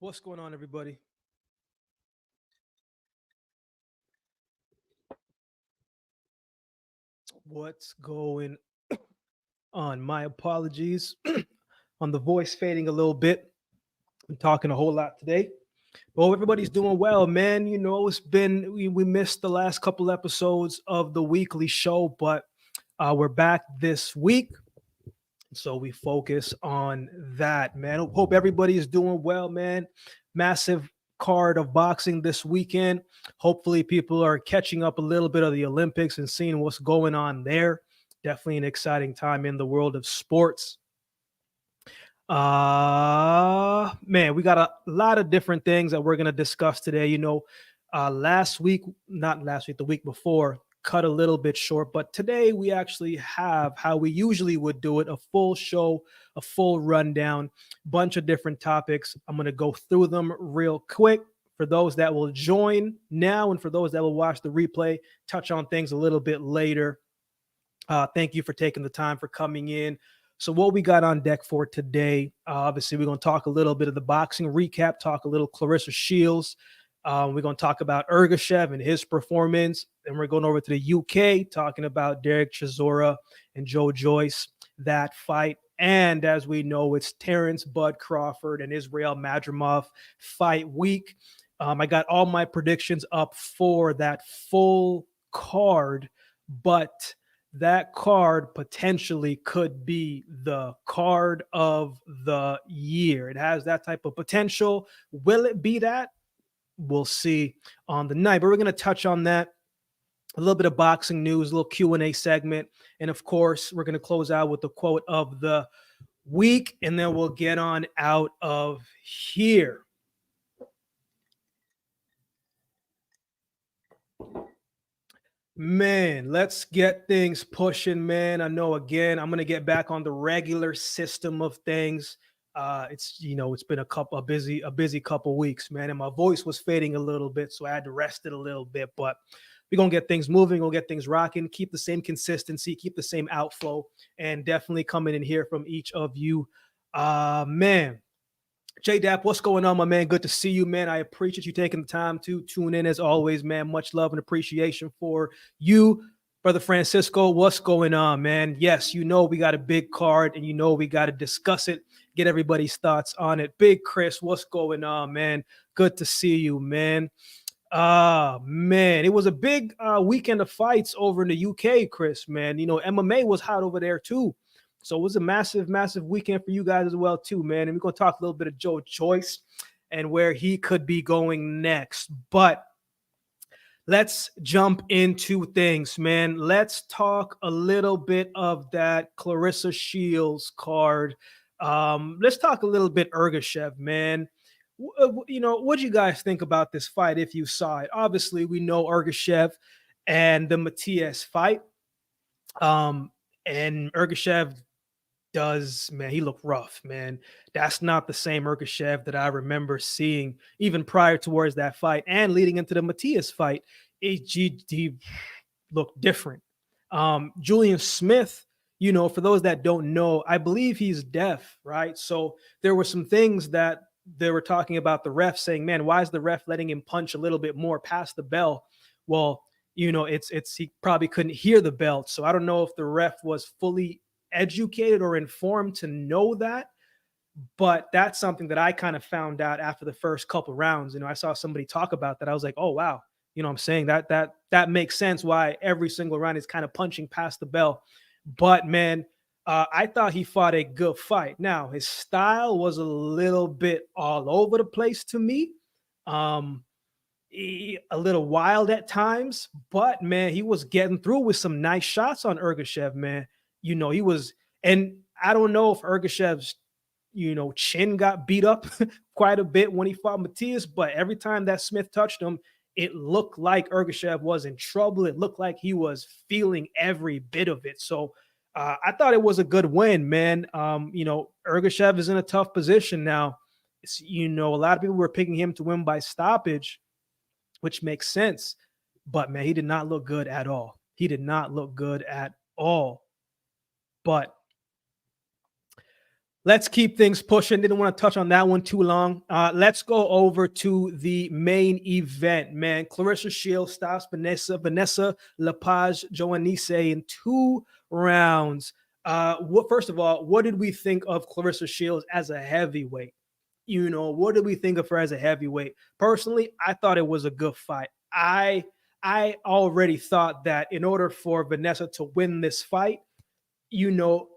What's going on, everybody? What's going on? My apologies on the voice fading a little bit. I'm talking a whole lot today. Well, everybody's doing well, man. It's been we missed the last couple episodes of the weekly show, but we're back this week. So we focus on that, man. Hope everybody is doing well, man. Massive card of boxing this weekend. Hopefully, people are catching up a little bit of the Olympics and seeing what's going on there. Definitely an exciting time in the world of sports. Man, we got a lot of different things that we're gonna discuss today. Last week, not last week, the week before, cut a little bit short, but today we actually have how we usually would do it, a full show, a full rundown, bunch of different topics. I'm gonna go through them real quick for those that will join now, and for those that will watch the replay, touch on things a little bit later. Thank you for taking the time for coming in. So what we got on deck for today, obviously we're going to talk a little bit of the boxing recap, talk a little Claressa Shields. We're going to talk about Ergashev and his performance. And we're going over to the UK, talking about Derek Chisora and Joyce, that fight. And as we know, it's Terrence Bud Crawford and Israel Madrimov fight week. I got all my predictions up for that full card, but that card potentially could be the card of the year. It has that type of potential. Will it be that? We'll see on the night. But we're going to touch on that. A little bit of boxing news, a little Q&A segment. And of course, we're going to close out with the quote of the week. And then we'll get on out of here. Man, let's get things pushing, man. I know, again, I'm gonna get back on the regular system of things. It's been a busy couple weeks, man, and my voice was fading a little bit, so I had to rest it a little bit. But we're gonna get things moving, we'll get things rocking, keep the same consistency, keep the same outflow, and definitely come in and hear from each of you. Man, J-Dap, what's going on, my man? Good to see you, man. I appreciate you taking the time to tune in as always, man. Much love and appreciation for you. Brother Francisco, what's going on, man? Yes, we got a big card, and we got to discuss it, get everybody's thoughts on it. Big Chris, what's going on, man? Good to see you, man. Man, it was a big weekend of fights over in the UK, Chris, man. MMA was hot over there too. So it was a massive, massive weekend for you guys as well, too, man. And we're going to talk a little bit of Joyce and where he could be going next. But let's jump into things, man. Let's talk a little bit of that Claressa Shields card. Let's talk a little bit Ergashev, man. What do you guys think about this fight if you saw it? Obviously, we know Ergashev and the Matias fight. And Ergashev he looked rough, man. That's not the same Ergashev that I remember seeing even prior towards that fight and leading into the Matias fight. He looked different. Julian Smith, for those that don't know, I believe he's deaf, right? So there were some things that they were talking about the ref saying, man, why is the ref letting him punch a little bit more past the bell? Well, it's he probably couldn't hear the belt. So I don't know if the ref was fully educated or informed to know that, but that's something that I kind of found out after the first couple rounds. I saw somebody talk about that. I was like, oh wow, what I'm saying, that makes sense why every single round is kind of punching past the bell. But man, I thought he fought a good fight. Now his style was a little bit all over the place to me, a little wild at times, but man, he was getting through with some nice shots on Ergashev, man. He was, and I don't know if Ergashev's, chin got beat up quite a bit when he fought Matias, but every time that Smith touched him, it looked like Ergashev was in trouble. It looked like he was feeling every bit of it. So I thought it was a good win, man. Ergashev is in a tough position now. A lot of people were picking him to win by stoppage, which makes sense. But man, he did not look good at all. He did not look good at all. But Let's keep things pushing. Didn't want to touch on that one too long. Let's go over to the main event, man. Claressa Shields stops Vanessa Lepage-Joanisse in 2 rounds. First of all, what did we think of Claressa Shields as a heavyweight? What did we think of her as a heavyweight? Personally, I thought it was a good fight. I already thought that in order for Vanessa to win this fight, you know,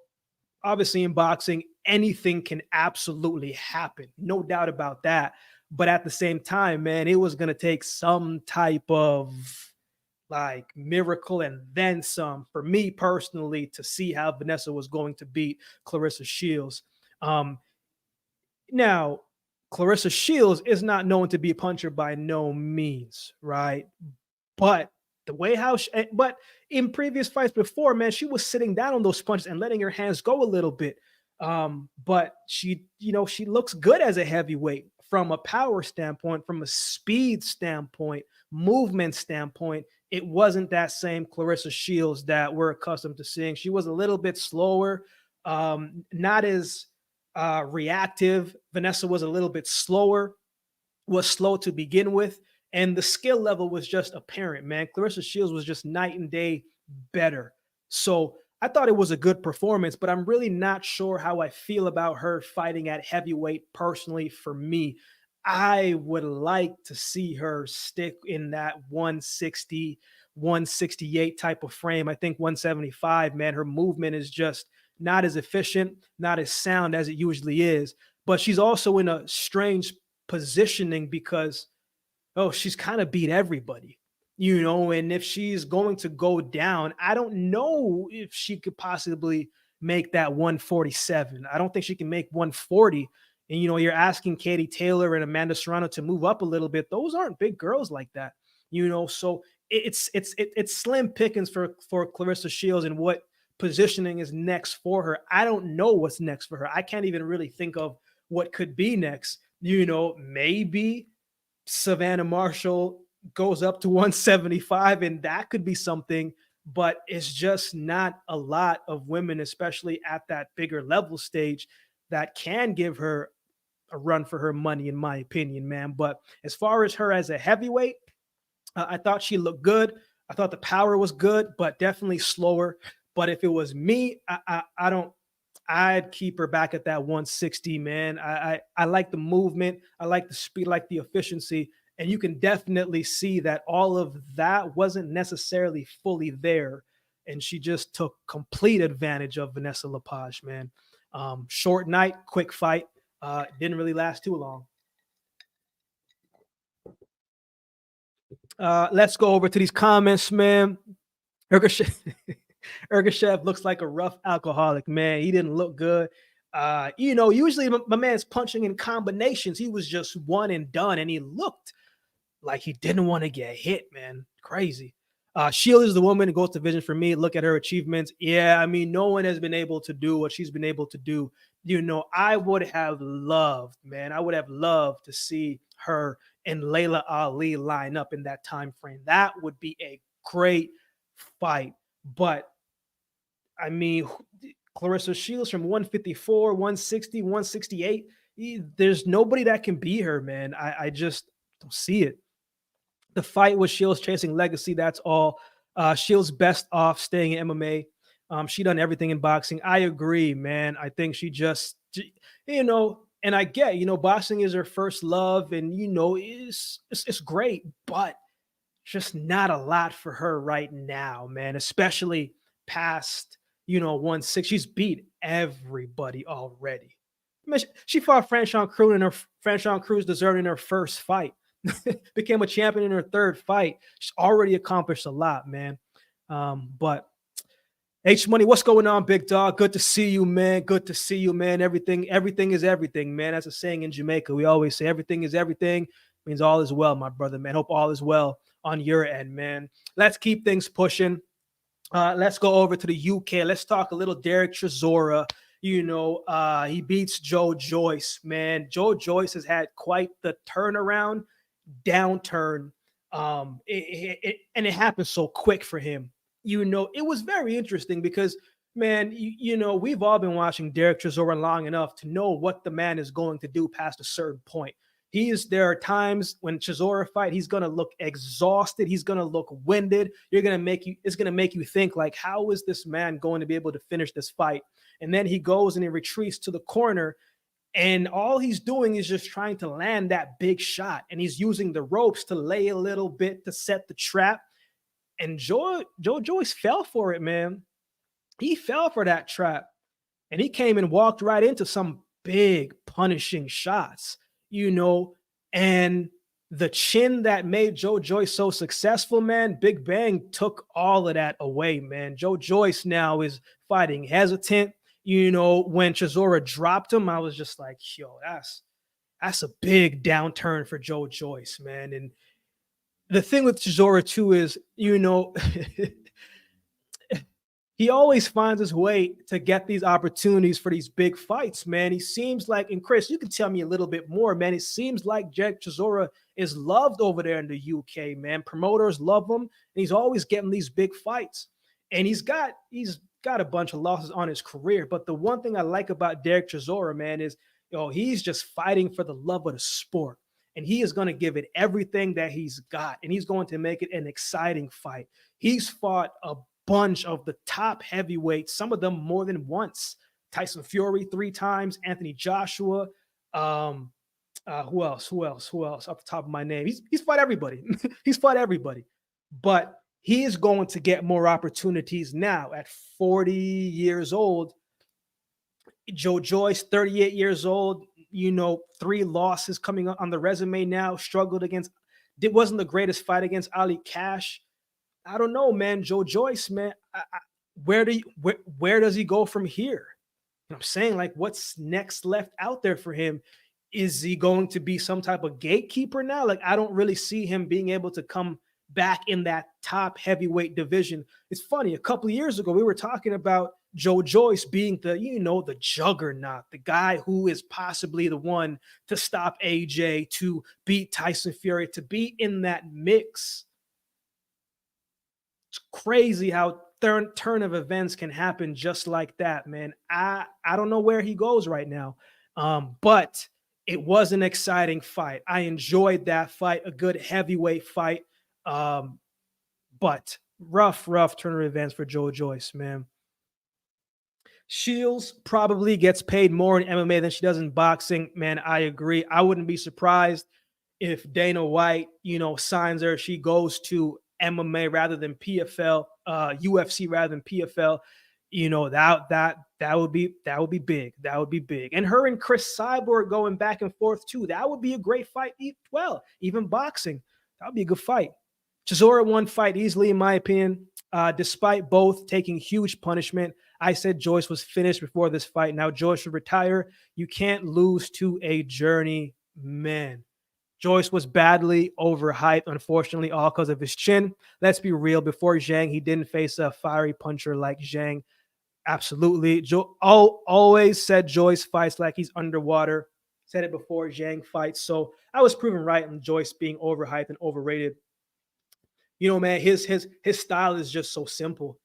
obviously in boxing, anything can absolutely happen. No doubt about that. But at the same time, man, it was going to take some type of like miracle and then some for me personally to see how Vanessa was going to beat Claressa Shields. Um, Now, Claressa Shields is not known to be a puncher by no means, right? But the way how but in previous fights before, man, she was sitting down on those punches and letting her hands go a little bit. But she looks good as a heavyweight from a power standpoint, from a speed standpoint, movement standpoint. It wasn't that same Claressa Shields that we're accustomed to seeing. She was a little bit slower, not as reactive. Vanessa was a little bit slower, was slow to begin with, and the skill level was just apparent, man. Claressa Shields was just night and day better. So I thought it was a good performance, but I'm really not sure how I feel about her fighting at heavyweight personally for me. I would like to see her stick in that 160, 168 type of frame. I think 175, man, her movement is just not as efficient, not as sound as it usually is. But she's also in a strange positioning because she's kind of beat everybody, and if she's going to go down, I don't know if she could possibly make that 147. I don't think she can make 140. And you're asking Katie Taylor and Amanda Serrano to move up a little bit. Those aren't big girls like that, so it's slim pickings for Claressa Shields and what positioning is next for her. I don't know what's next for her. I can't even really think of what could be next. Maybe Savannah Marshall goes up to 175, and that could be something, but it's just not a lot of women, especially at that bigger level stage, that can give her a run for her money, in my opinion, man. But as far as her as a heavyweight, I thought she looked good. I thought the power was good, but definitely slower. But if it was me, I don't. I'd keep her back at that 160, man. I like the movement, I like the speed, I like the efficiency, and you can definitely see that all of that wasn't necessarily fully there, and she just took complete advantage of Vanessa Lepage, man. Short night, quick fight. Didn't really last too long. Let's go over to these comments, man. Ergashev, Ergashev looks like a rough alcoholic, man. He didn't look good. Usually my man's punching in combinations. He was just one and done, and he looked like he didn't want to get hit, man. Crazy. Shield is the woman who goes to vision for me. Look at her achievements. Yeah, I mean, no one has been able to do what she's been able to do. I would have loved, man. I would have loved to see her and Layla Ali line up in that time frame. That would be a great fight. But I mean, Claressa Shields from 154, 160, 168. There's nobody that can beat her, man. I just don't see it. The fight was Shields chasing legacy. That's all. Shields best off staying in MMA. She done everything in boxing. I agree, man. I think she just, and I get, boxing is her first love, and it's great, but just not a lot for her right now, man. Especially past 1-6. She's beat everybody already. I mean, she fought Franchon Cruz, and Franchon Cruz deserved in her first fight. Became a champion in her third fight. She's already accomplished a lot, man. But H Money, what's going on, big dog? Good to see you, man. Good to see you, man. Everything is everything, man. That's a saying in Jamaica. We always say everything is everything. Means all is well, my brother, man. Hope all is well on your end, man. Let's keep things pushing. Let's go over to the UK. Let's talk a little Derek Chisora. He beats Joe Joyce, man. Joe Joyce has had quite the turnaround, downturn. And it happened so quick for him. It was very interesting because Man, we've all been watching Derek Chisora long enough to know what the man is going to do past a certain point. There are times when Chisora fight, he's gonna look exhausted, he's gonna look winded. It's gonna make you think like, how is this man going to be able to finish this fight? And then he goes and he retreats to the corner, and all he's doing is just trying to land that big shot, and he's using the ropes to lay a little bit to set the trap. And Joe Joyce fell for it, man. He fell for that trap, and he came and walked right into some big punishing shots, and the chin that made Joe Joyce so successful, man, Big Bang took all of that away, man. Joe Joyce now is fighting hesitant. When Chisora dropped him, I was just like, yo, that's a big downturn for Joe Joyce, man. And the thing with Chisora too is, he always finds his way to get these opportunities for these big fights, man. He seems like, and Chris, you can tell me a little bit more, man. It seems like Jack Chisora is loved over there in the UK, man. Promoters love him, and he's always getting these big fights. And he's got a bunch of losses on his career. But the one thing I like about Derek Chisora, man, is he's just fighting for the love of the sport. And he is going to give it everything that he's got. And he's going to make it an exciting fight. He's fought a bunch of the top heavyweights, some of them more than once. Tyson Fury 3 times, Anthony Joshua. Who else? Off the top of my name. He's fought everybody. He's fought everybody. But he is going to get more opportunities now at 40 years old. Joe Joyce, 38 years old, 3 losses coming on the resume now, it wasn't the greatest fight against Ali Cash. I don't know, man. Joe Joyce, man, where does he go from here? I'm saying, like, what's next left out there for him? Is he going to be some type of gatekeeper now? Like, I don't really see him being able to come back in that top heavyweight division. It's funny, a couple of years ago, we were talking about Joe Joyce being the juggernaut, the guy who is possibly the one to stop AJ, to beat Tyson Fury, to be in that mix. It's crazy how turn of events can happen just like that, man. I don't know where he goes right now, but it was an exciting fight. I enjoyed that fight, a good heavyweight fight, but rough turn of events for Joe Joyce, man. Shields probably gets paid more in MMA than she does in boxing, man. I agree. I wouldn't be surprised if Dana White, signs her. She goes to MMA rather than PFL, UFC rather than PFL. That would be big. That would be big. And her and Chris Cyborg going back and forth too. That would be a great fight. Well, even boxing, that would be a good fight. Chisora won fight easily, in my opinion, despite both taking huge punishment. I said Joyce was finished before this fight. Now Joyce should retire. You can't lose to a journeyman. Joyce was badly overhyped, unfortunately, all because of his chin. Let's be real. Before Zhang, he didn't face a fiery puncher like Zhang. Absolutely. Always said Joyce fights like he's underwater. Said it before Zhang fights. So I was proven right on Joyce being overhyped and overrated. Man, his style is just so simple.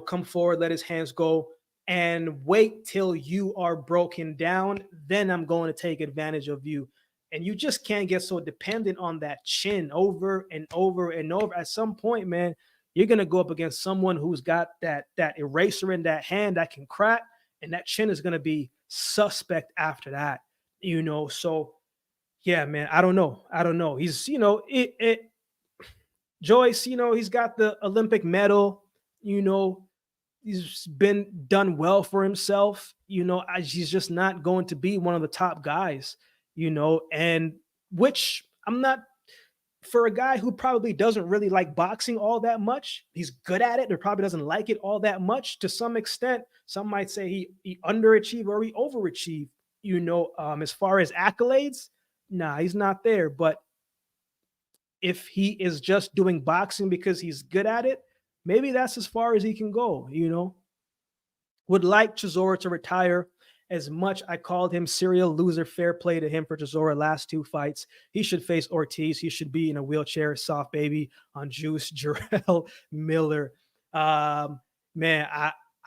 Come forward, let his hands go, and wait till you are broken down. Then I'm going to take advantage of you. And you just can't get so dependent on that chin over and over and over. At some point, man, you're going to go up against someone who's got that eraser in that hand that can crack, and that chin is going to be suspect after that. So yeah, man, I don't know. He's, Joyce, he's got the Olympic medal, he's been done well for himself. He's just not going to be one of the top guys, and which I'm not, for a guy who probably doesn't really like boxing all that much. He's good at it, or probably doesn't like it all that much to some extent. Some might say he underachieved or he overachieved, as far as accolades. Nah, he's not there. But if he is just doing boxing because he's good at it, maybe that's as far as he can go, Would like Chisora to retire. As much I called him serial loser, fair play to him for Chisora last 2 fights. He should face Ortiz. He should be in a wheelchair, soft baby on Juice, Jarrell Miller. Man,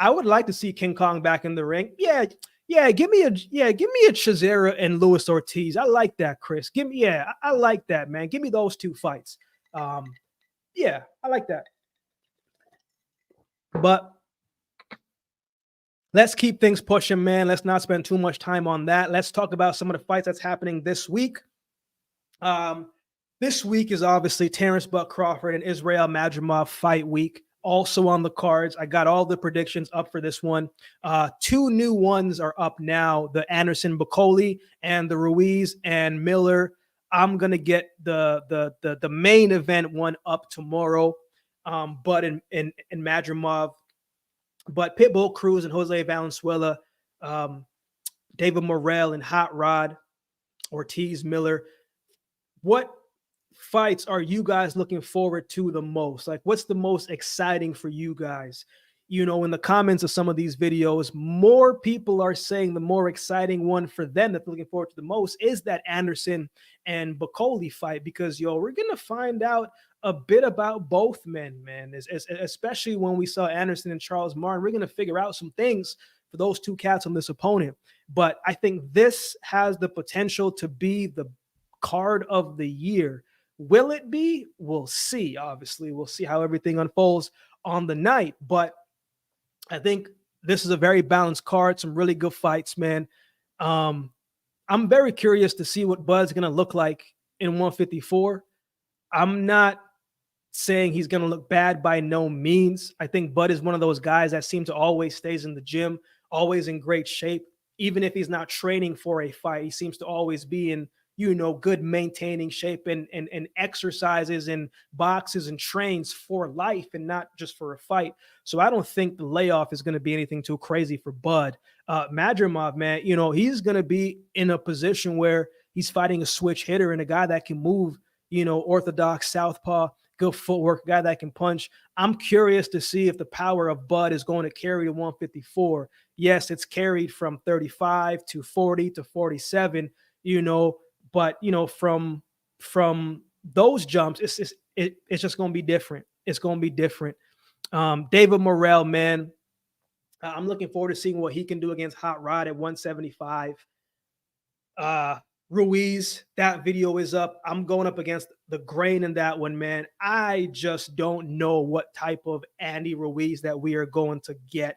I would like to see King Kong back in the ring. Give me a Chisora and Luis Ortiz. I like that, Chris. I like that, man. Give me those two fights. Yeah, I like that. But let's keep things pushing, man. Let's not spend too much time on that. Let's talk about some of the fights that's happening this week. This week is obviously Terrence Buck Crawford and Israel Madrimov fight week. Also on the cards, I got all the predictions up for this one. Two new ones are up now: the Anderson Bacoli and the Ruiz and Miller. I'm gonna get the main event one up tomorrow. But in Madrimov, but Pitbull Cruz and Jose Valenzuela, David Morrell and Hot Rod, Ortiz Miller. What fights are you guys looking forward to the most? Like, what's the most exciting for you guys? You know, in the comments of some of these videos, more people are saying the more exciting one for them that they're looking forward to the most is that Anderson and Bacoli fight, because, we're going to find out a bit about both men, man. Especially when we saw Anderson and Charles Martin, we're going to figure out some things for those two cats on this opponent. But I think this has the potential to be the card of the year. Will it be? We'll see. Obviously, we'll see how everything unfolds on the night. But I think this is a very balanced card. Some really good fights, man. I'm very curious to see what Bud's going to look like in 154. I'm not saying he's going to look bad by no means. I think Bud is one of those guys that seem to always stays in the gym, always in great shape. Even if he's not training for a fight, he seems to always be in, good maintaining shape and exercises and boxes and trains for life and not just for a fight. So I don't think the layoff is going to be anything too crazy for Bud. Madrimov, man, he's going to be in a position where he's fighting a switch hitter and a guy that can move, orthodox southpaw, good footwork, guy that can punch. I'm curious to see if the power of Bud is going to carry to 154. Yes, it's carried from 35 to 40 to 47, but from those jumps, it's just going to be different. It's going to be different. David Morrell, man, I'm looking forward to seeing what he can do against Hot Rod at 175. Ruiz, that video is up. I'm going up against the grain in that one, man. I just don't know what type of Andy Ruiz that we are going to get.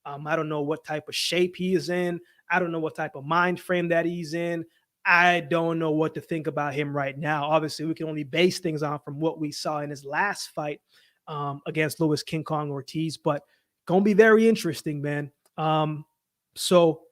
I don't know what type of shape he is in. I don't know what type of mind frame that he's in. I don't know what to think about him right now. Obviously, we can only base things on from what we saw in his last fight against Luis King Kong Ortiz, but going to be very interesting, man. So,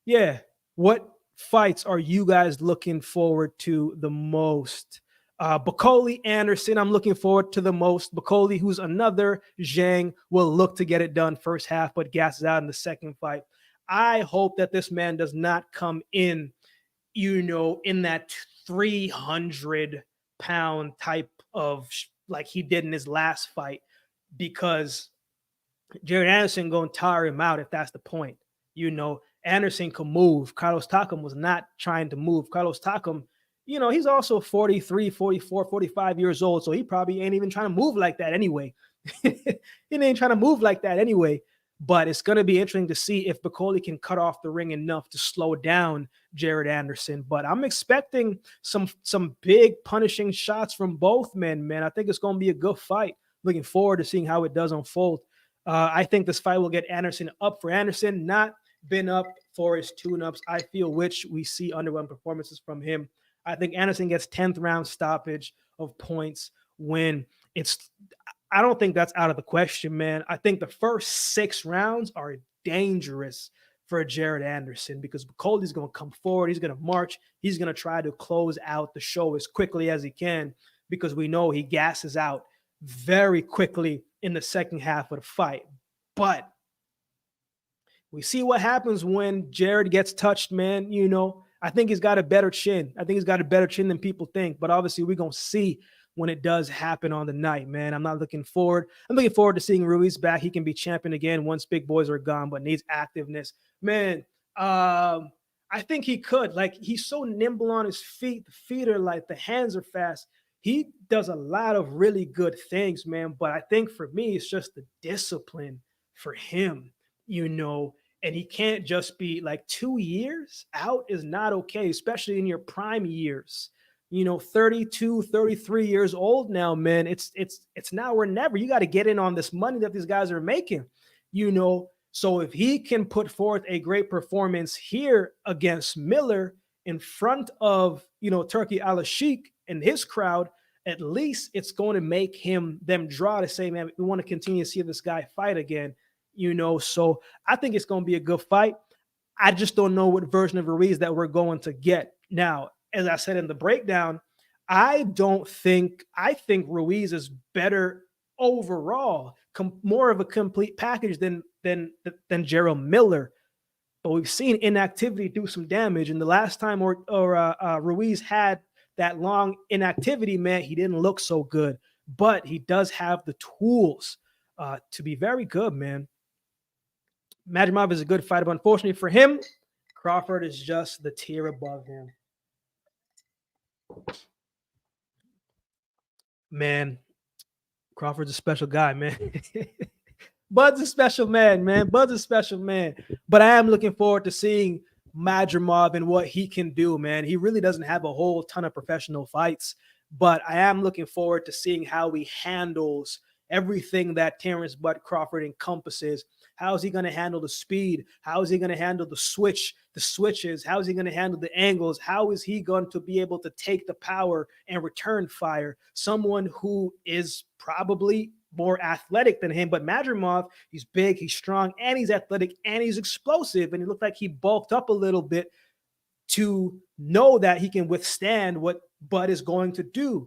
yeah, what fights are you guys looking forward to the most? Bacoli Anderson, I'm looking forward to the most. Bacoli, who's another Zhang, will look to get it done first half, but gasses out in the second fight. I hope that this man does not come in, in that 300-pound type of like he did in his last fight, because Jared Anderson going to tire him out if that's the point. Anderson can move. Carlos Takam was not trying to move. Carlos Takam, he's also 43, 44, 45 years old, so he probably ain't even trying to move like that anyway. He ain't trying to move like that anyway. But it's going to be interesting to see if Bacoli can cut off the ring enough to slow down Jared Anderson. But I'm expecting some big punishing shots from both men, man. I think it's going to be a good fight. Looking forward to seeing how it does unfold. I think this fight will get Anderson up for Anderson, not been up for his tune-ups, I feel, which we see underwhelming performances from him. I think Anderson gets 10th round stoppage of points when I don't think that's out of the question, man. I think the first 6 rounds are dangerous for Jared Anderson because Bacoli's going to come forward. He's going to march. He's going to try to close out the show as quickly as he can because we know he gasses out very quickly in the second half of the fight. But we see what happens when Jared gets touched, man. I think he's got a better chin. I think he's got a better chin than people think. But obviously, we're going to see when it does happen on the night, man. I'm looking forward to seeing Ruiz back. He can be champion again once big boys are gone, but needs activeness. Man, I think he could. Like, he's so nimble on his feet. The feet are light. The hands are fast. He does a lot of really good things, man. But I think for me, it's just the discipline for him. and he can't just be like 2 years out is not okay, especially in your prime years. 32, 33 years old now, man. It's now or never. You got to get in on this money that these guys are making, So if he can put forth a great performance here against Miller in front of, Turkey Al-Sheikh and his crowd, at least it's going to make them draw to say, man, we want to continue to see this guy fight again, So I think it's going to be a good fight. I just don't know what version of Ruiz that we're going to get. Now, as I said in the breakdown, I think Ruiz is better overall, more of a complete package than Jarrell Miller. But we've seen inactivity do some damage. And the last time Ruiz had that long inactivity, man, he didn't look so good. But he does have the tools to be very good, man. Madrimov is a good fighter, but unfortunately for him, Crawford is just the tier above him. Man, Crawford's a special guy, man. Bud's a special man, man. Bud's a special man. But I am looking forward to seeing Madrimov and what he can do, man. He really doesn't have a whole ton of professional fights, but I am looking forward to seeing how he handles everything that Terrence Bud Crawford encompasses. How is he going to handle the speed? How is he going to handle the switches? How is he going to handle the angles? How is he going to be able to take the power and return fire? Someone who is probably more athletic than him, but Madrimov, he's big, he's strong, and he's athletic, and he's explosive, and he looked like he bulked up a little bit to know that he can withstand what Bud is going to do.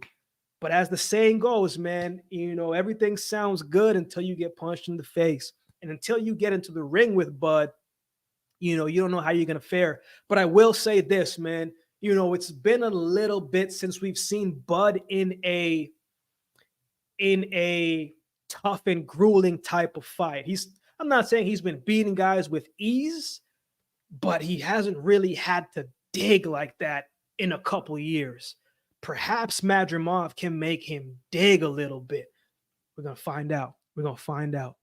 But as the saying goes, man, everything sounds good until you get punched in the face. And until you get into the ring with Bud, you don't know how you're going to fare. But I will say this, man, it's been a little bit since we've seen Bud in a tough and grueling type of fight. I'm not saying he's been beating guys with ease, but he hasn't really had to dig like that in a couple years. Perhaps Madrimov can make him dig a little bit. We're going to find out.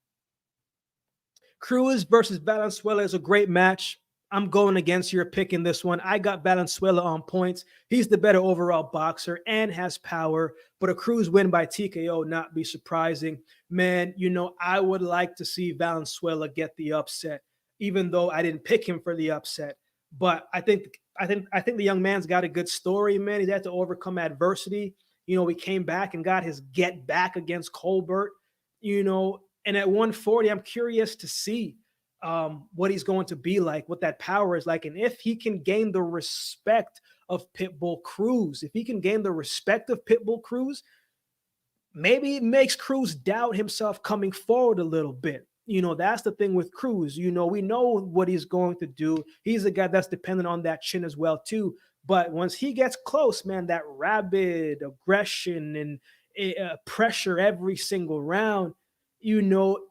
Cruz versus Valenzuela is a great match. I'm going against your pick in this one. I got Valenzuela on points. He's the better overall boxer and has power, but a Cruz win by TKO not be surprising. Man, I would like to see Valenzuela get the upset, even though I didn't pick him for the upset. But I think the young man's got a good story, man. He's had to overcome adversity. He came back and got his get back against Colbert, and at 140, I'm curious to see what he's going to be like, what that power is like, and if he can gain the respect of Pitbull Cruz. If he can gain the respect of Pitbull Cruz, maybe it makes Cruz doubt himself coming forward a little bit. That's the thing with Cruz. We know what he's going to do. He's a guy that's dependent on that chin as well, too. But once he gets close, man, that rabid aggression and pressure every single round,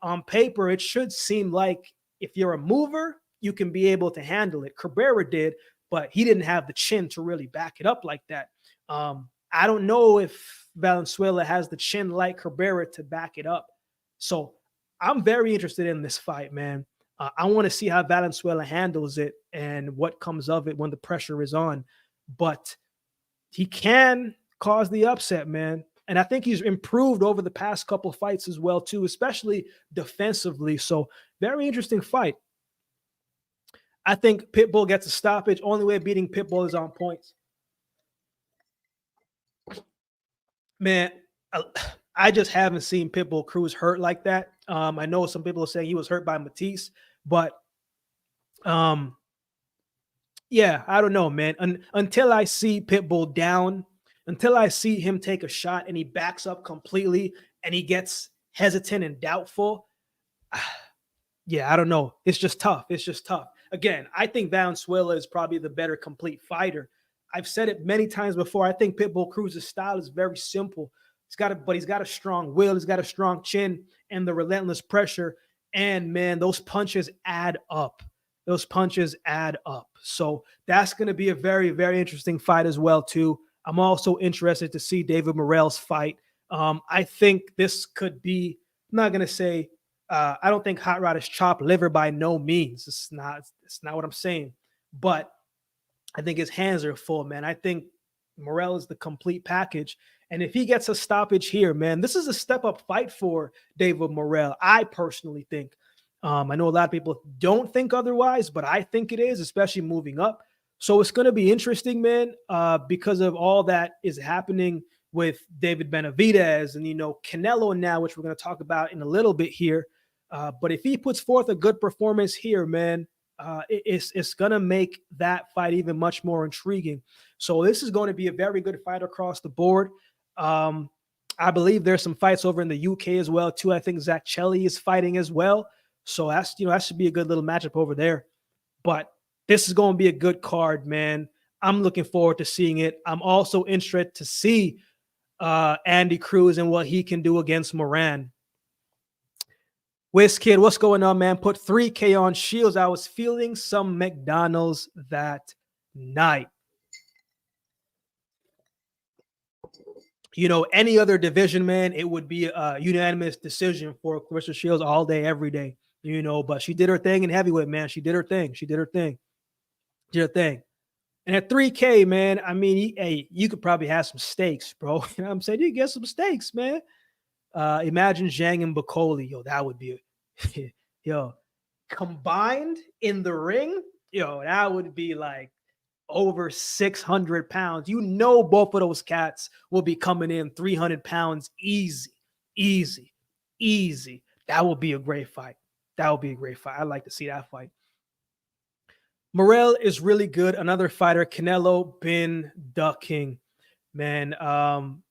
on paper, it should seem like if you're a mover, you can be able to handle it. Cabrera did, but he didn't have the chin to really back it up like that. I don't know if Valenzuela has the chin like Cabrera to back it up. So I'm very interested in this fight, man. I want to see how Valenzuela handles it and what comes of it when the pressure is on. But he can cause the upset, man. And I think he's improved over the past couple fights as well, too, especially defensively. So very interesting fight. I think Pitbull gets a stoppage. Only way of beating Pitbull is on points. Man, I just haven't seen Pitbull Cruz hurt like that. I know some people are saying he was hurt by Matisse, but yeah, I don't know, man. Until I see Pitbull down, until I see him take a shot and he backs up completely and he gets hesitant and doubtful, yeah, I don't know. It's just tough. Again, I think Valenzuela is probably the better complete fighter. I've said it many times before. I think Pitbull Cruz's style is very simple. But he's got a strong will. He's got a strong chin and the relentless pressure. And man, those punches add up. So that's going to be a very, very interesting fight as well, too. I'm also interested to see David Morrell's fight. I think this could be, I'm not going to say I don't think Hot Rod is chopped liver by no means. It's not what I'm saying. But I think his hands are full, man. I think Morrell is the complete package. And if he gets a stoppage here, man, this is a step up fight for David Morrell. I personally think. I know a lot of people don't think otherwise, but I think it is, especially moving up. So it's going to be interesting, man, because of all that is happening with David Benavidez and, Canelo now, which we're going to talk about in a little bit here. But if he puts forth a good performance here, man, it's going to make that fight even much more intriguing. So this is going to be a very good fight across the board. I believe there's some fights over in the UK as well, too. I think Zach Chelly is fighting as well. So that's, that should be a good little matchup over there. But this is going to be a good card, man. I'm looking forward to seeing it. I'm also interested to see Andy Cruz and what he can do against Moran. Wiz Kid, what's going on, man? Put 3K on Shields. I was feeling some McDonald's that night. Any other division, man, it would be a unanimous decision for Claressa Shields all day, every day. But she did her thing in heavyweight, man. She did her thing. And at 3K, man, I mean, you could probably have some steaks, bro. You know what I'm saying? You get some steaks, man. Imagine Zhang and Bakoli. Yo, that would be, combined in the ring. That would be like over 600 pounds. Both of those cats will be coming in 300 pounds easy. That would be a great fight. I'd like to see that fight. Morrell is really good. Another fighter, Canelo, been ducking. Man, I'm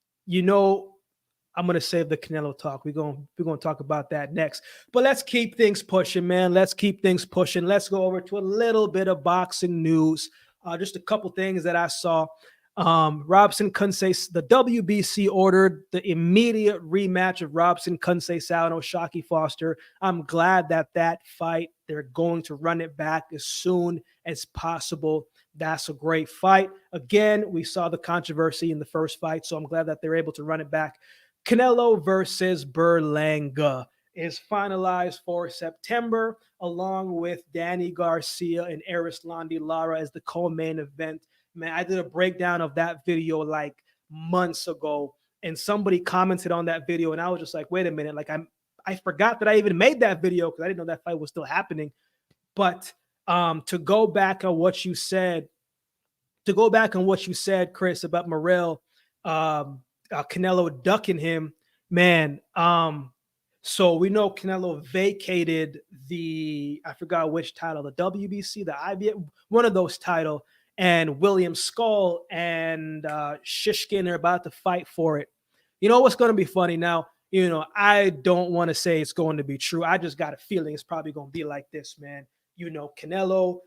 gonna save the Canelo talk. We're gonna talk about that next. But let's keep things pushing, man. Let's go over to a little bit of boxing news. Just a couple things that I saw. Robson Kunsei, the WBC ordered the immediate rematch of Robson Kunsei and Oshaki Foster. I'm glad that fight, they're going to run it back as soon as possible. That's a great fight. Again, we saw the controversy in the first fight, so I'm glad that they're able to run it back. Canelo versus Berlanga is finalized for September, along with Danny Garcia and Erislandy Lara as the co-main event. Man, I did a breakdown of that video like months ago, and somebody commented on that video, and I was just like, wait a minute, like I forgot that I even made that video because I didn't know that fight was still happening. But to go back on what you said, Chris, about Morrell, Canelo ducking him, man. So we know Canelo vacated I forgot which title, the WBC, the IBF, one of those titles. And William Skull and Shishkin are about to fight for it. You know what's going to be funny now? I don't want to say it's going to be true. I just got a feeling it's probably going to be like this, man. Canelo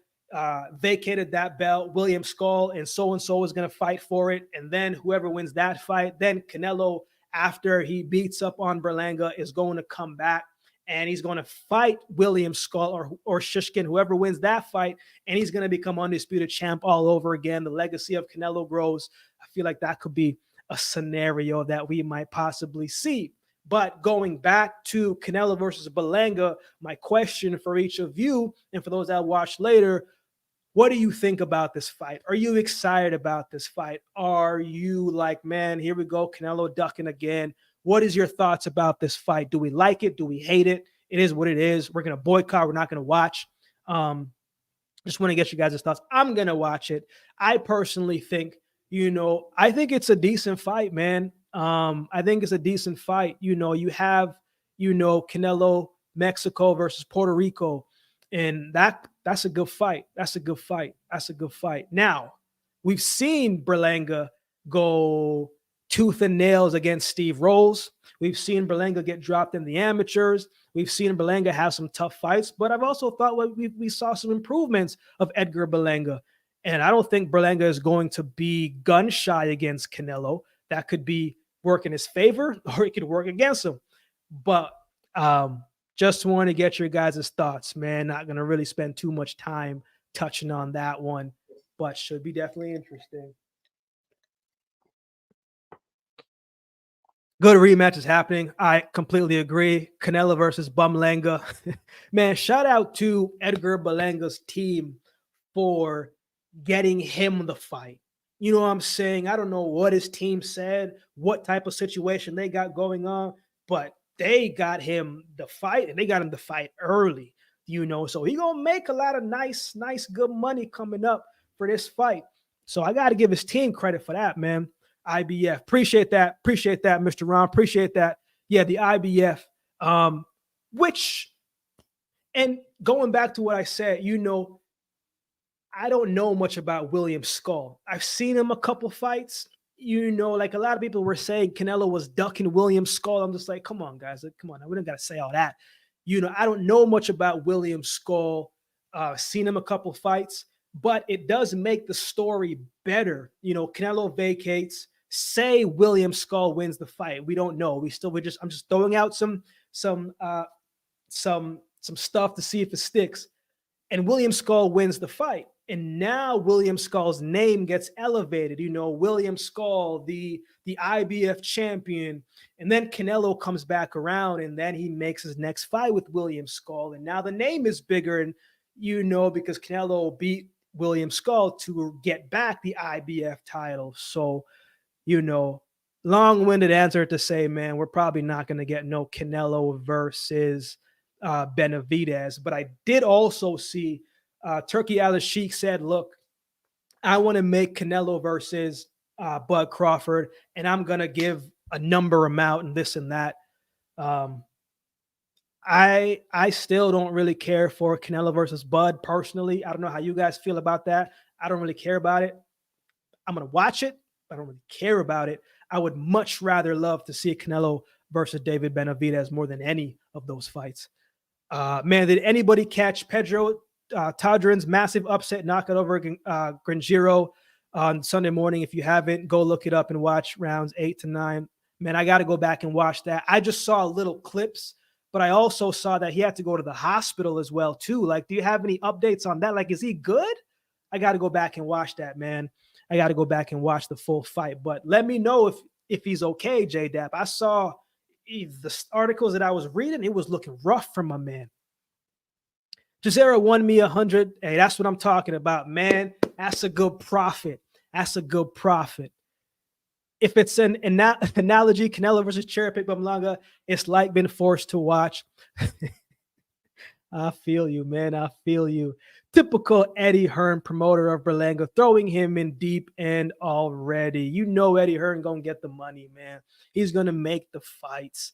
vacated that belt. William Skull and so is going to fight for it. And then whoever wins that fight, then Canelo, after he beats up on Berlanga, is going to come back. And he's going to fight William Skull or Shishkin, whoever wins that fight, and he's going to become undisputed champ all over again. The legacy of Canelo grows. I feel like that could be a scenario that we might possibly see. But going back to Canelo versus Berlanga, my question for each of you, and for those that watch later, what do you think about this fight? Are you excited about this fight? Are you like, man, here we go, Canelo ducking again? What is your thoughts about this fight? Do we like it? Do we hate it? It is what it is. We're going to boycott. We're not going to watch. Just want to get you guys' thoughts. I'm going to watch it. I personally think, I think it's a decent fight, man. I think it's a decent fight. You have, Canelo, Mexico versus Puerto Rico. And that's a good fight. That's a good fight. Now, we've seen Berlanga go tooth and nails against Steve Rolls. We've seen Berlanga get dropped in the amateurs. We've seen Berlanga have some tough fights, but I've also thought we saw some improvements of Edgar Berlanga. And I don't think Berlanga is going to be gun shy against Canelo. That could be work in his favor or it could work against him. But just want to get your guys' thoughts, man. Not going to really spend too much time touching on that one, but should be definitely interesting. Good rematch is happening. I completely agree. Canelo versus Bumlenga. Man, shout out to Edgar Berlanga's team for getting him the fight. You know what I'm saying? I don't know what his team said, what type of situation they got going on, but they got him the fight, and they got him the fight early, so he gonna make a lot of nice, good money coming up for this fight. So I got to give his team credit for that, man. IBF. Appreciate that, Mr. Ron. Appreciate that. Yeah, the IBF. Which, and going back to what I said, I don't know much about William Skull. I've seen him a couple fights. Like a lot of people were saying Canelo was ducking William Skull. I'm just like, come on, guys. Come on. We don't got to say all that. I don't know much about William Skull. Seen him a couple fights, but it does make the story better. Canelo vacates. Say William Skull wins the fight. We don't know. I'm just throwing out some stuff to see if it sticks. And William Skull wins the fight. And now William Skull's name gets elevated. William Skull, the IBF champion. And then Canelo comes back around, and then he makes his next fight with William Skull. And now the name is bigger, and because Canelo beat William Skull to get back the IBF title. So, long-winded answer to say, man, we're probably not going to get no Canelo versus Benavidez. But I did also see Turkey Alice Sheik said, look, I want to make Canelo versus Bud Crawford, and I'm going to give a number amount and this and that. I still don't really care for Canelo versus Bud personally. I don't know how you guys feel about that. I don't really care about it. I'm going to watch it, but I don't really care about it. I would much rather love to see Canelo versus David Benavidez more than any of those fights. Man, did anybody catch Pedro Tadrin's massive upset knockout over Granjiro on Sunday morning? If you haven't, go look it up and watch rounds 8 to 9. Man, I got to go back and watch that. I just saw little clips, but I also saw that he had to go to the hospital as well, too. Like, do you have any updates on that? Like, is he good? I got to go back and watch that, man. I got to go back and watch the full fight. But let me know if he's okay, J-Dap. I saw the articles that I was reading. It was looking rough for my man. Chisora won me 100. Hey, that's what I'm talking about, man. That's a good profit. That's a good profit. If it's an analogy, Canelo versus Cherry-Pick Bumlanga, it's like being forced to watch. I feel you, man. I feel you. Typical Eddie Hearn, promoter of Berlanga, throwing him in deep end already. Eddie Hearn going to get the money, man. He's going to make the fights.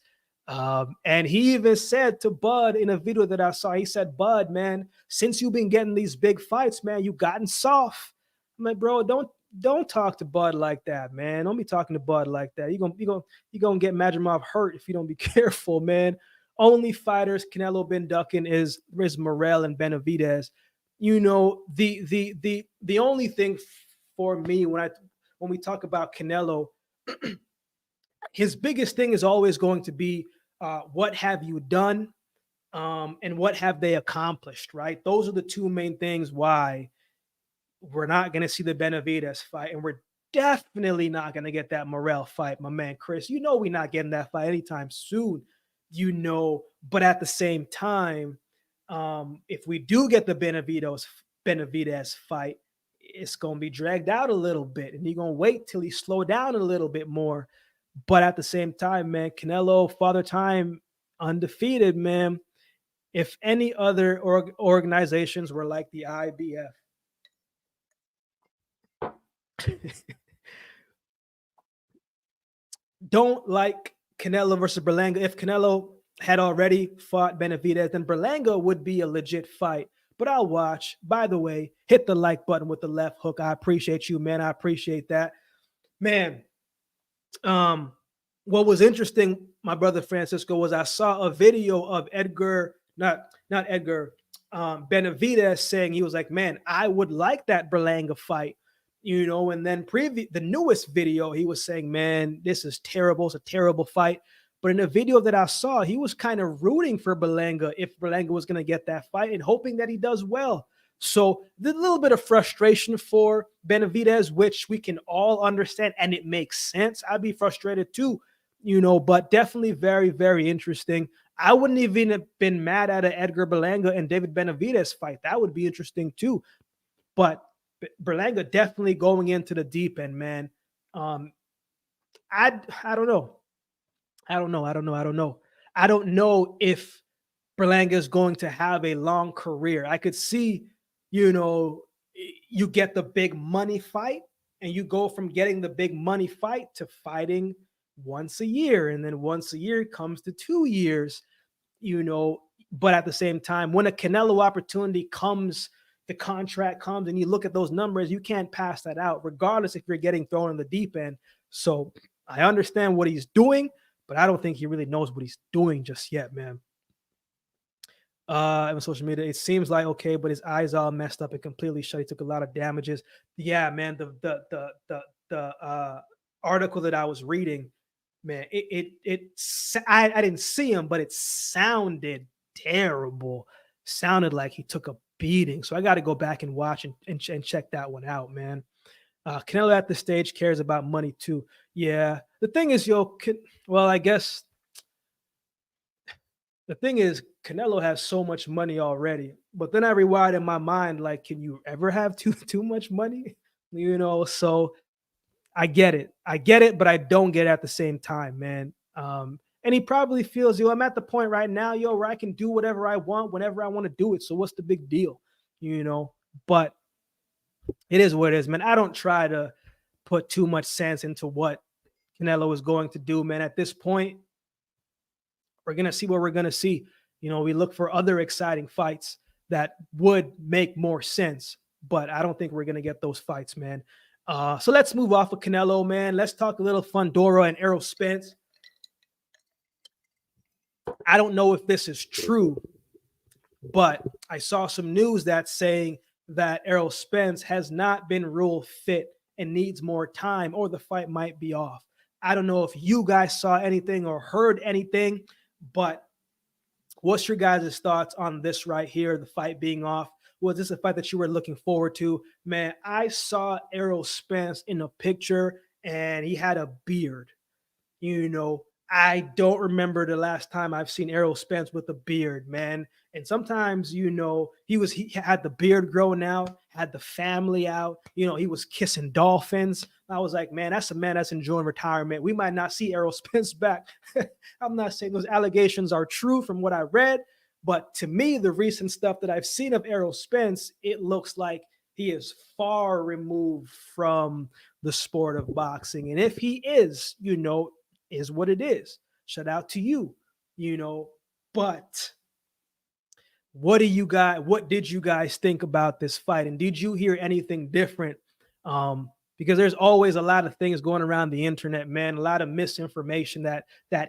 And he even said to Bud in a video that I saw, he said, Bud, man, since you've been getting these big fights, man, you've gotten soft. I'm like, bro, don't talk to Bud like that, man. Don't be talking to Bud like that. You're gonna get Madrimov hurt if you don't be careful, man. Only fighters Canelo been ducking is Morel and Benavidez. The only thing for me when we talk about Canelo, his biggest thing is always going to be what have you done and what have they accomplished, right? Those are the two main things why we're not going to see the Benavidez fight, and we're definitely not going to get that Morel fight, my man Chris. We're not getting that fight anytime soon, but at the same time, if we do get the Benavidez fight, it's going to be dragged out a little bit, and you're going to wait till he slow down a little bit more. But at the same time, man, Canelo, Father Time, undefeated, man. If any other organizations were like the IBF, don't like Canelo versus Berlanga. If Canelo had already fought Benavidez, then Berlanga would be a legit fight. But I'll watch. By the way, hit the like button with the left hook. I appreciate you, man. I appreciate that. Man, what was interesting, my brother Francisco, was I saw a video of Benavidez saying, he was like, man, I would like that Berlanga fight, and then the newest video, he was saying, man, this is terrible. It's a terrible fight. But in the video that I saw, he was kind of rooting for Berlanga if Berlanga was going to get that fight and hoping that he does well. So the little bit of frustration for Benavidez, which we can all understand, and it makes sense. I'd be frustrated too, but definitely very, very interesting. I wouldn't even have been mad at an Edgar Berlanga and David Benavidez fight. That would be interesting too. But Berlanga definitely going into the deep end, man. Um, I don't know. I don't know if Berlanga is going to have a long career. I could see, you know, you get the big money fight and you go from getting the big money fight to fighting once a year. And then once a year comes to 2 years, you know. But at the same time, when a Canelo opportunity comes, the contract comes, and you look at those numbers, you can't pass that out, regardless if you're getting thrown in the deep end. So I understand what he's doing, but I don't think he really knows what he's doing just yet, man. On social media, it seems like okay, but his eyes all messed up and completely shut. He took a lot of damages. Yeah, man. The article that I was reading, man, I didn't see him, but it sounded terrible. Sounded like he took a beating. So I got to go back and watch and check that one out, man. Canelo at this stage cares about money too. Yeah, the thing is, well, I guess the thing is, Canelo has so much money already. But then I rewind in my mind, like, can you ever have too much money? So I get it, but I don't get it at the same time, man. And he probably feels, I'm at the point right now, where I can do whatever I want whenever I want to do it. So what's the big deal? But it is what it is, man. I don't try to put too much sense into what Canelo is going to do, man. At this point, we're going to see what we're going to see. We look for other exciting fights that would make more sense, but I don't think we're going to get those fights, man. So let's move off of Canelo, man. Let's talk a little Fundora and Errol Spence. I don't know if this is true, but I saw some news that's saying that Errol Spence has not been ruled fit and needs more time, or the fight might be off. I don't know if you guys saw anything or heard anything, but what's your guys' thoughts on this right here, the fight being off? Was this a fight that you were looking forward to? Man, I saw Errol Spence in a picture and he had a beard. I don't remember the last time I've seen Errol Spence with a beard, man. And sometimes, he had the beard growing out, had the family out, he was kissing dolphins. I was like, man that's enjoying retirement. We might not see Errol Spence back. I'm not saying those allegations are true from what I read, but to me, the recent stuff that I've seen of Errol Spence, it looks like he is far removed from the sport of boxing. And if he is, is what it is. Shout out to you, but what did you guys think about this fight? And did you hear anything different? Because there's always a lot of things going around the internet, man, a lot of misinformation that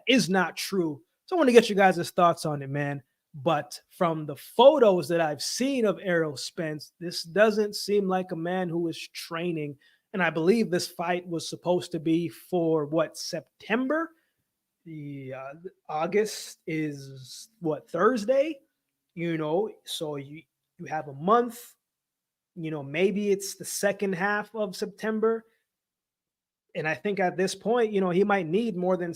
is not true. So I want to get you guys' thoughts on it, man. But from the photos that I've seen of Errol Spence, this doesn't seem like a man who is training. And I believe this fight was supposed to be for September? The August is Thursday? So you have a month. Maybe it's the second half of September. And I think at this point, he might need more than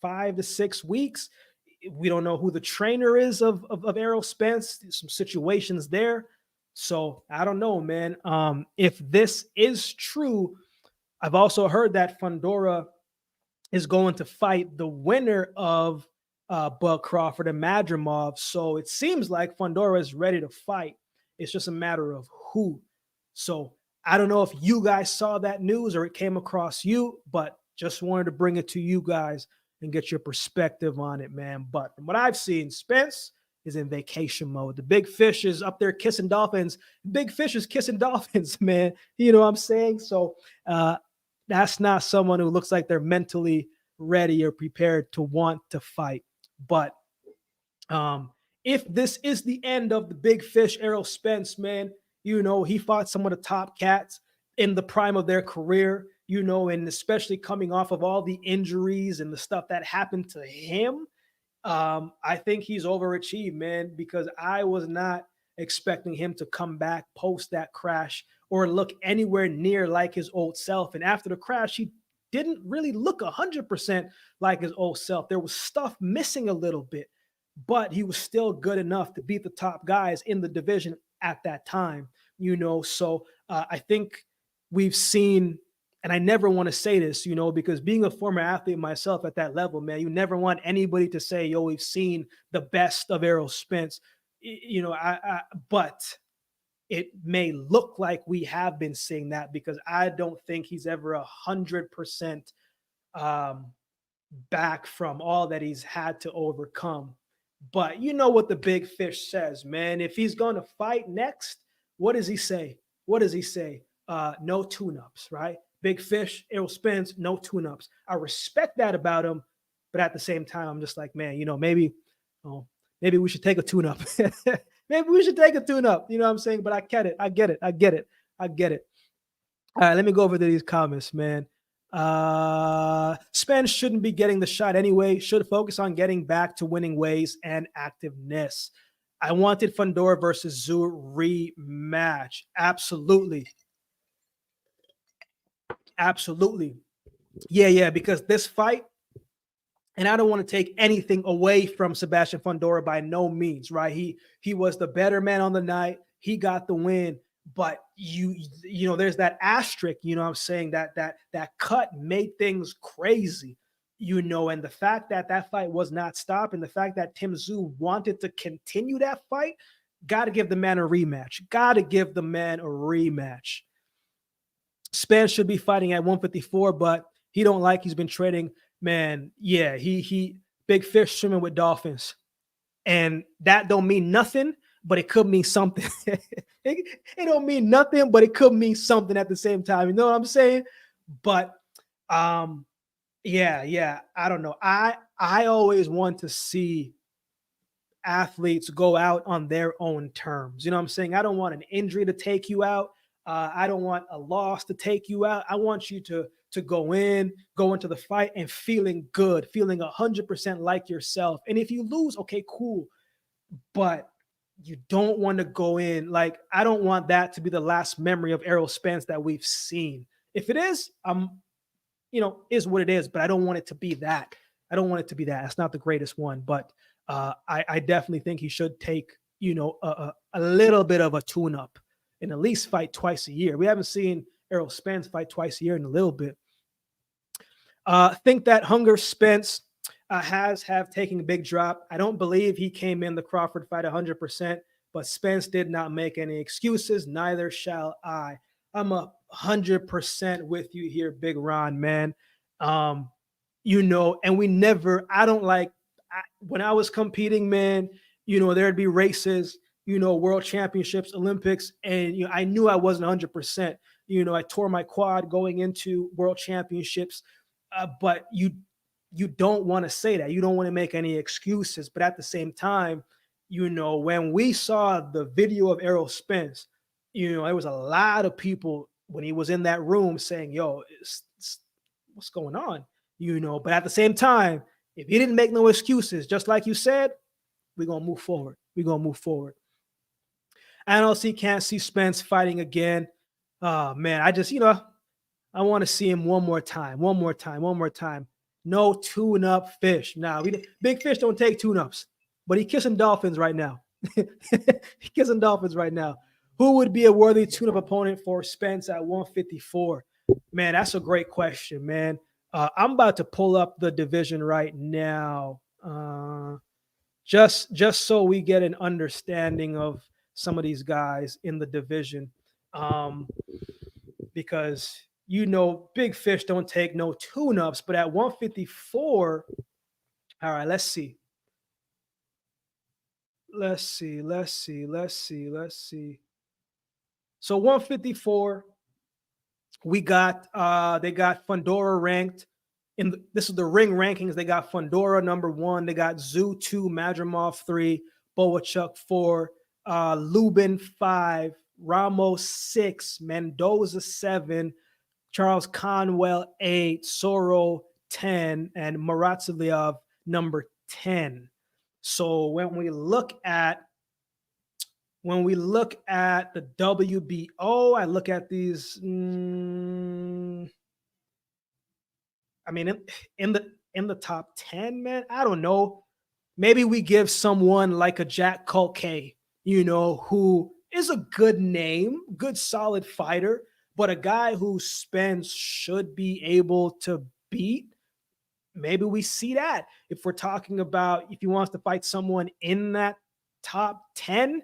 5 to 6 weeks. We don't know who the trainer is of Errol Spence. There's some situations there. So I don't know, man. If this is true, I've also heard that Fundora is going to fight the winner of Bud Crawford and Madrimov. So it seems like Fundora is ready to fight. It's just a matter of who. So I don't know if you guys saw that news or it came across you, but just wanted to bring it to you guys and get your perspective on it, man. But from what I've seen, Spence is in vacation mode. The big fish is up there kissing dolphins. Big fish is kissing dolphins, man. You know what I'm saying? So that's not someone who looks like they're mentally ready or prepared to want to fight. But if this is the end of the big fish, Errol Spence, man, he fought some of the top cats in the prime of their career, and especially coming off of all the injuries and the stuff that happened to him. I think he's overachieved, man, because I was not expecting him to come back post that crash or look anywhere near like his old self. And after the crash, he didn't really look 100% like his old self. There was stuff missing a little bit, but he was still good enough to beat the top guys in the division at that time, So I think we've seen, and I never want to say this, because being a former athlete myself at that level, man, you never want anybody to say, yo, we've seen the best of Errol Spence, but it may look like we have been seeing that, because I don't think he's ever 100% back from all that he's had to overcome. But you know what the big fish says, man. If he's going to fight next, what does he say? What does he say? No tune-ups, right? Big fish, Errol Spence, no tune-ups. I respect that about him, but at the same time, I'm just like, man, maybe we should take a tune-up. Maybe we should take a tune-up. You know what I'm saying? But I get it. I get it. All right, let me go over to these comments, man. Spence shouldn't be getting the shot anyway. Should focus on getting back to winning ways and activeness. I wanted Fundora versus Zhu rematch. Absolutely. Yeah, because this fight, and I don't want to take anything away from Sebastian Fundora by no means, right? He was the better man on the night. He got the win. But there's that asterisk, I'm saying, that cut made things crazy, and the fact that fight was not stopped, and the fact that Tim Tszyu wanted to continue that fight, got to give the man a rematch. Spence should be fighting at 154, but he don't like he's been training, man. Yeah, he big fish swimming with dolphins, and that don't mean nothing, but it could mean something. it don't mean nothing, but it could mean something at the same time. You know what I'm saying? But yeah, I don't know. I always want to see athletes go out on their own terms. You know what I'm saying? I don't want an injury to take you out. I don't want a loss to take you out. I want you to go into the fight and feeling good, feeling 100% like yourself. And if you lose, okay, cool. But you don't want to go in like, I don't want that to be the last memory of Errol Spence that we've seen. If it is, is what it is, but I don't want it to be that. It's not the greatest one, but I definitely think he should take, a little bit of a tune-up and at least fight twice a year. We haven't seen Errol Spence fight twice a year in a little bit. Think that Hunger Spence have taken a big drop. I don't believe he came in the Crawford fight 100%, but Spence did not make any excuses. Neither shall I. I'm 100% with you here, Big Ron, man. And when I was competing, man, there'd be races, world championships, Olympics, and I knew I wasn't 100%. I tore my quad going into world championships, but you don't want to say that. You don't want to make any excuses. But at the same time, when we saw the video of Errol Spence, there was a lot of people when he was in that room saying, yo, what's going on? But at the same time, if he didn't make no excuses, just like you said, we're going to move forward. NLC can't see Spence fighting again. Man, I just, I want to see him one more time. No tune-up fish. Now, big fish don't take tune-ups, but he's kissing dolphins right now. Who would be a worthy tune-up opponent for Spence at 154? Man, that's a great question, man. I'm about to pull up the division right now, just so we get an understanding of some of these guys in the division, because big fish don't take no tune-ups, but at 154, all right, let's see. So 154, we got they got Fundora ranked this is the ring rankings. They got Fundora number 1, they got Tszyu 2, Madrimov 3, Boachuk 4, Lubin 5, Ramos 6, Mendoza 7, Charles Conwell 8, Soro 10, and Muratsalyov number 10. So when we look at the WBO, I look at these. I mean, in the top 10, man, I don't know. Maybe we give someone like a Jack Culkay, who is a good name, good solid fighter, but a guy who Spence should be able to beat. Maybe we see that if we're talking about if he wants to fight someone in that top 10,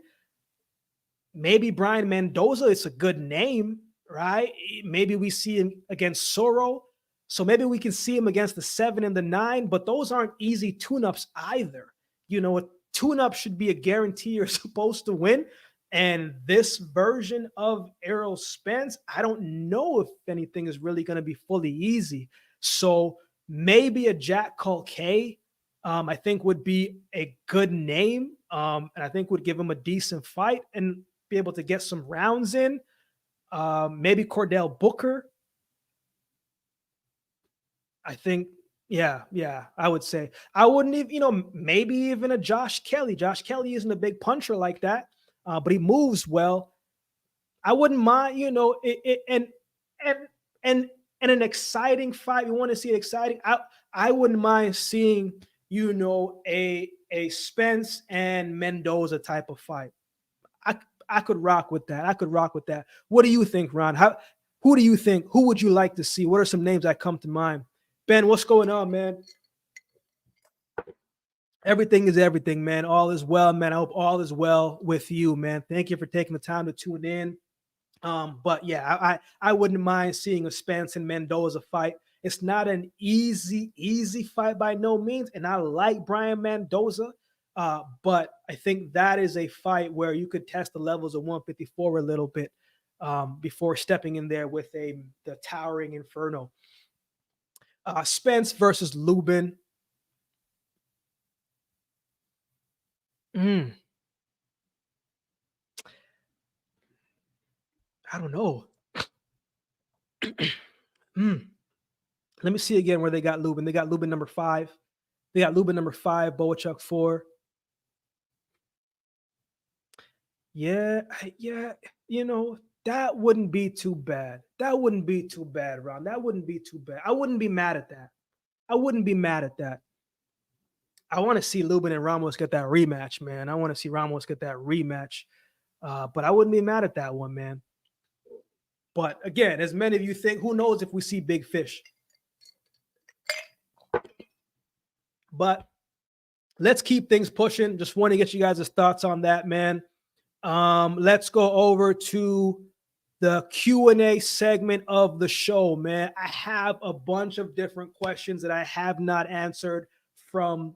maybe Brian Mendoza is a good name, right? Maybe we see him against Soro. So maybe we can see him against the 7 and the 9, but those aren't easy tune-ups either. A tune-up should be a guarantee you're supposed to win. And this version of Errol Spence, I don't know if anything is really going to be fully easy. So maybe a Jack Culkay, I think would be a good name. And I think would give him a decent fight and be able to get some rounds in. Maybe Cordell Booker. I think, yeah, I would say. I wouldn't even, maybe even a Josh Kelly. Josh Kelly isn't a big puncher like that, but he moves well. I wouldn't mind, and an exciting fight. We want to see it exciting. I wouldn't mind seeing, a Spence and Mendoza type of fight. I could rock with that. What do you think, Ron? Who do you think? Who would you like to see? What are some names that come to mind? Ben, what's going on, man? Everything is everything, man. All is well, man. I hope all is well with you, man. Thank you for taking the time to tune in. But yeah, I wouldn't mind seeing a Spence and Mendoza fight. It's not an easy fight by no means, and I like Brian Mendoza. But I think that is a fight where you could test the levels of 154 a little bit before stepping in there with the towering Inferno. Spence versus Lubin. I don't know. Let me see again where they got Lubin. They got Lubin number 5. They got Lubin number 5, Boachuk 4. Yeah, that wouldn't be too bad. Ron. That wouldn't be too bad. I wouldn't be mad at that. I want to see Lubin and Ramos get that rematch, man. But I wouldn't be mad at that one, man. But again, as many of you think, who knows if we see big fish? But let's keep things pushing. Just want to get you guys' thoughts on that, man. Let's go over to the Q&A segment of the show, man. I have a bunch of different questions that I have not answered from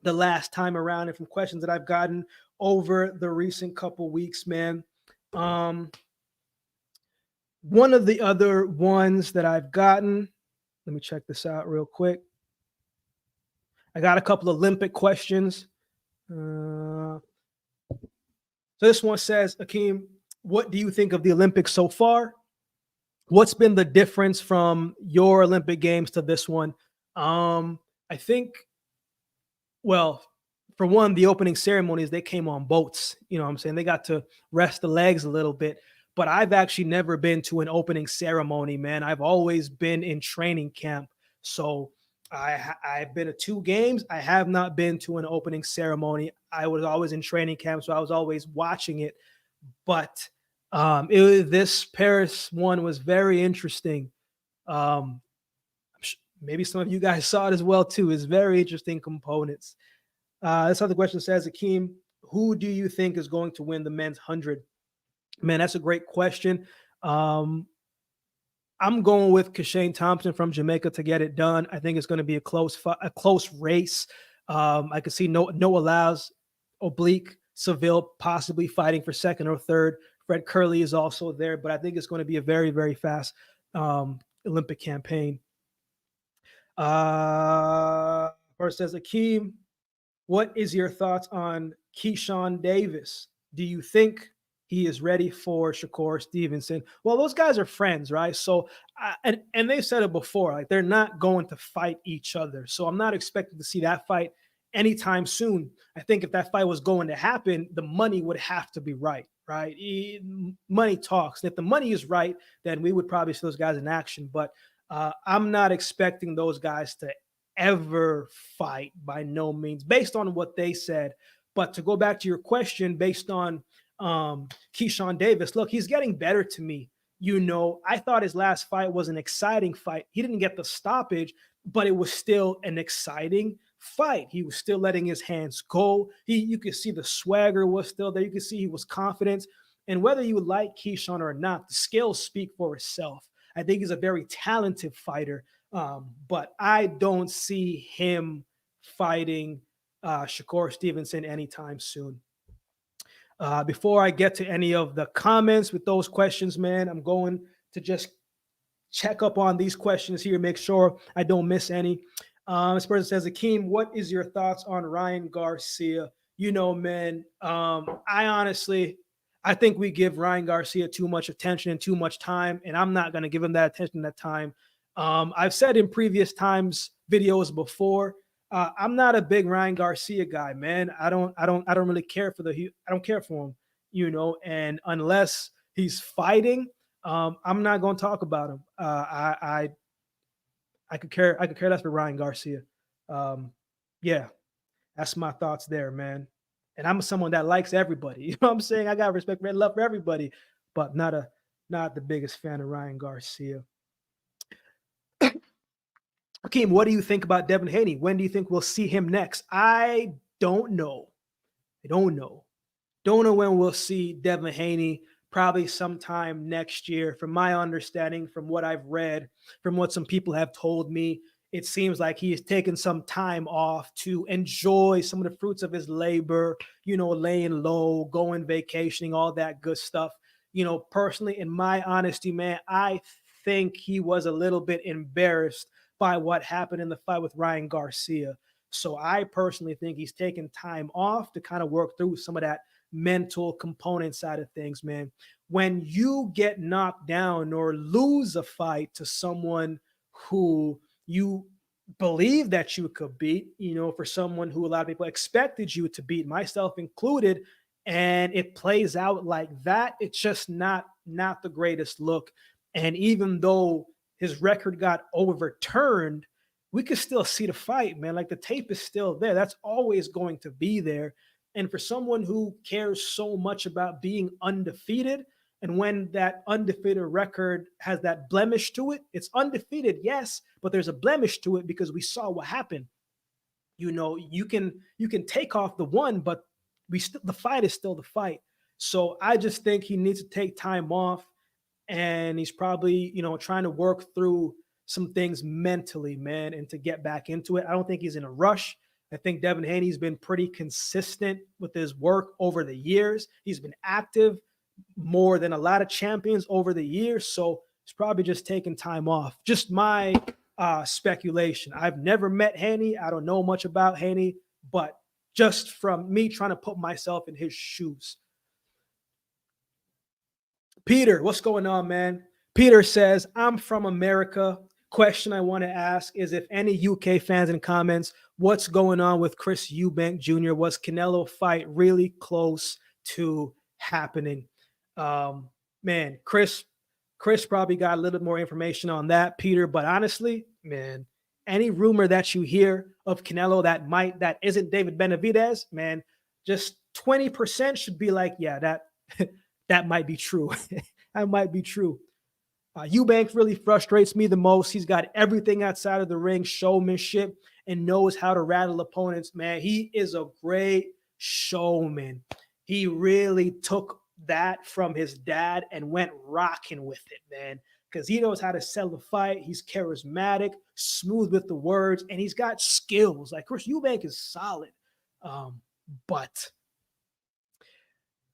the last time around and from questions that I've gotten over the recent couple weeks, man. One of the other ones that I've gotten, let me check this out real quick. I got a couple of Olympic questions. So this one says, Akeem, what do you think of the Olympics so far? What's been the difference from your Olympic Games to this one? I think, well, for one, the opening ceremonies, they came on boats. You know what I'm saying? They got to rest the legs a little bit. But I've actually never been to an opening ceremony, man. I've always been in training camp. So I've been to 2 games. I have not been to an opening ceremony. I was always in training camp, so I was always watching it. But this Paris one was very interesting. Maybe some of you guys saw it as well, too. It's very interesting components. This other question says, Akeem, who do you think is going to win the men's 100? Man, that's a great question. I'm going with Kashane Thompson from Jamaica to get it done. I think it's going to be a close race. I could see Noah Lyles, Oblique, Seville possibly fighting for second or third. Fred Curley is also there, but I think it's going to be a very, very fast Olympic campaign. First says, Akeem, what is your thoughts on Keyshawn Davis? Do you think he is ready for Shakur Stevenson? Well, those guys are friends, right? So, and they've said it before, like they're not going to fight each other. So I'm not expecting to see that fight anytime soon. I think if that fight was going to happen, the money would have to be right? Money talks. And if the money is right, then we would probably see those guys in action. But I'm not expecting those guys to ever fight by no means, based on what they said. But to go back to your question, based on Keyshawn Davis, look, he's getting better to me. I thought his last fight was an exciting fight. He didn't get the stoppage, but it was still an exciting fight. He was still letting his hands go. You could see the swagger was still there. You could see he was confident. And whether you like Keyshawn or not, the skills speak for itself. I think he's a very talented fighter, but I don't see him fighting Shakur Stevenson anytime soon. Before I get to any of the comments with those questions, man, I'm going to just check up on these questions here, make sure I don't miss any. This person says, Akeem, what is your thoughts on Ryan Garcia? Man, I think we give Ryan Garcia too much attention and too much time, and I'm not going to give him that attention, that time. I've said in previous times, videos before, I'm not a big Ryan Garcia guy, man. I don't really care for I don't care for him, and unless he's fighting, I'm not going to talk about him. I could care less for Ryan Garcia. Yeah, that's my thoughts there, man. And I'm someone that likes everybody. You know what I'm saying? I got respect and love for everybody, but not the biggest fan of Ryan Garcia. Akeem, what do you think about Devin Haney? When do you think we'll see him next? I don't know. Don't know when we'll see Devin Haney. Probably sometime next year. From my understanding, from what I've read, from what some people have told me, it seems like he has taken some time off to enjoy some of the fruits of his labor, laying low, going vacationing, all that good stuff. Personally, in my honesty, man, I think he was a little bit embarrassed by what happened in the fight with Ryan Garcia. So I personally think he's taken time off to kind of work through some of that mental component side of things, man. When you get knocked down or lose a fight to someone who you believe that you could beat, for someone who a lot of people expected you to beat, myself included, and it plays out like that, it's just not the greatest look. And even though his record got overturned, we could still see the fight, man. Like, the tape is still there. That's always going to be there. And for someone who cares so much about being undefeated, and when that undefeated record has that blemish to it, it's undefeated, yes, but there's a blemish to it because we saw what happened. You can take off the one, but the fight is still the fight. So I just think he needs to take time off, and he's probably, trying to work through some things mentally, man, and to get back into it. I don't think he's in a rush. I think Devin Haney's been pretty consistent with his work over the years. He's been active more than a lot of champions over the years. So he's probably just taking time off. Just my speculation. I've never met Haney. I don't know much about Haney, but just from me trying to put myself in his shoes. Peter, what's going on, man? Peter says, I'm from America. Question I want to ask is if any UK fans in comments, what's going on with Chris Eubank Jr.? Was Canelo fight really close to happening? Man, Chris probably got a little bit more information on that, Peter. But honestly, man, any rumor that you hear of Canelo that isn't David Benavidez, man, just 20% should be like, yeah, that might be true. That might be true. Eubank really frustrates me the most. He's got everything outside of the ring, showmanship, and knows how to rattle opponents, man. He is a great showman. He really took that from his dad and went rocking with it, man, because he knows how to sell the fight. He's charismatic, smooth with the words, and he's got skills. Like, Chris Eubank is solid. But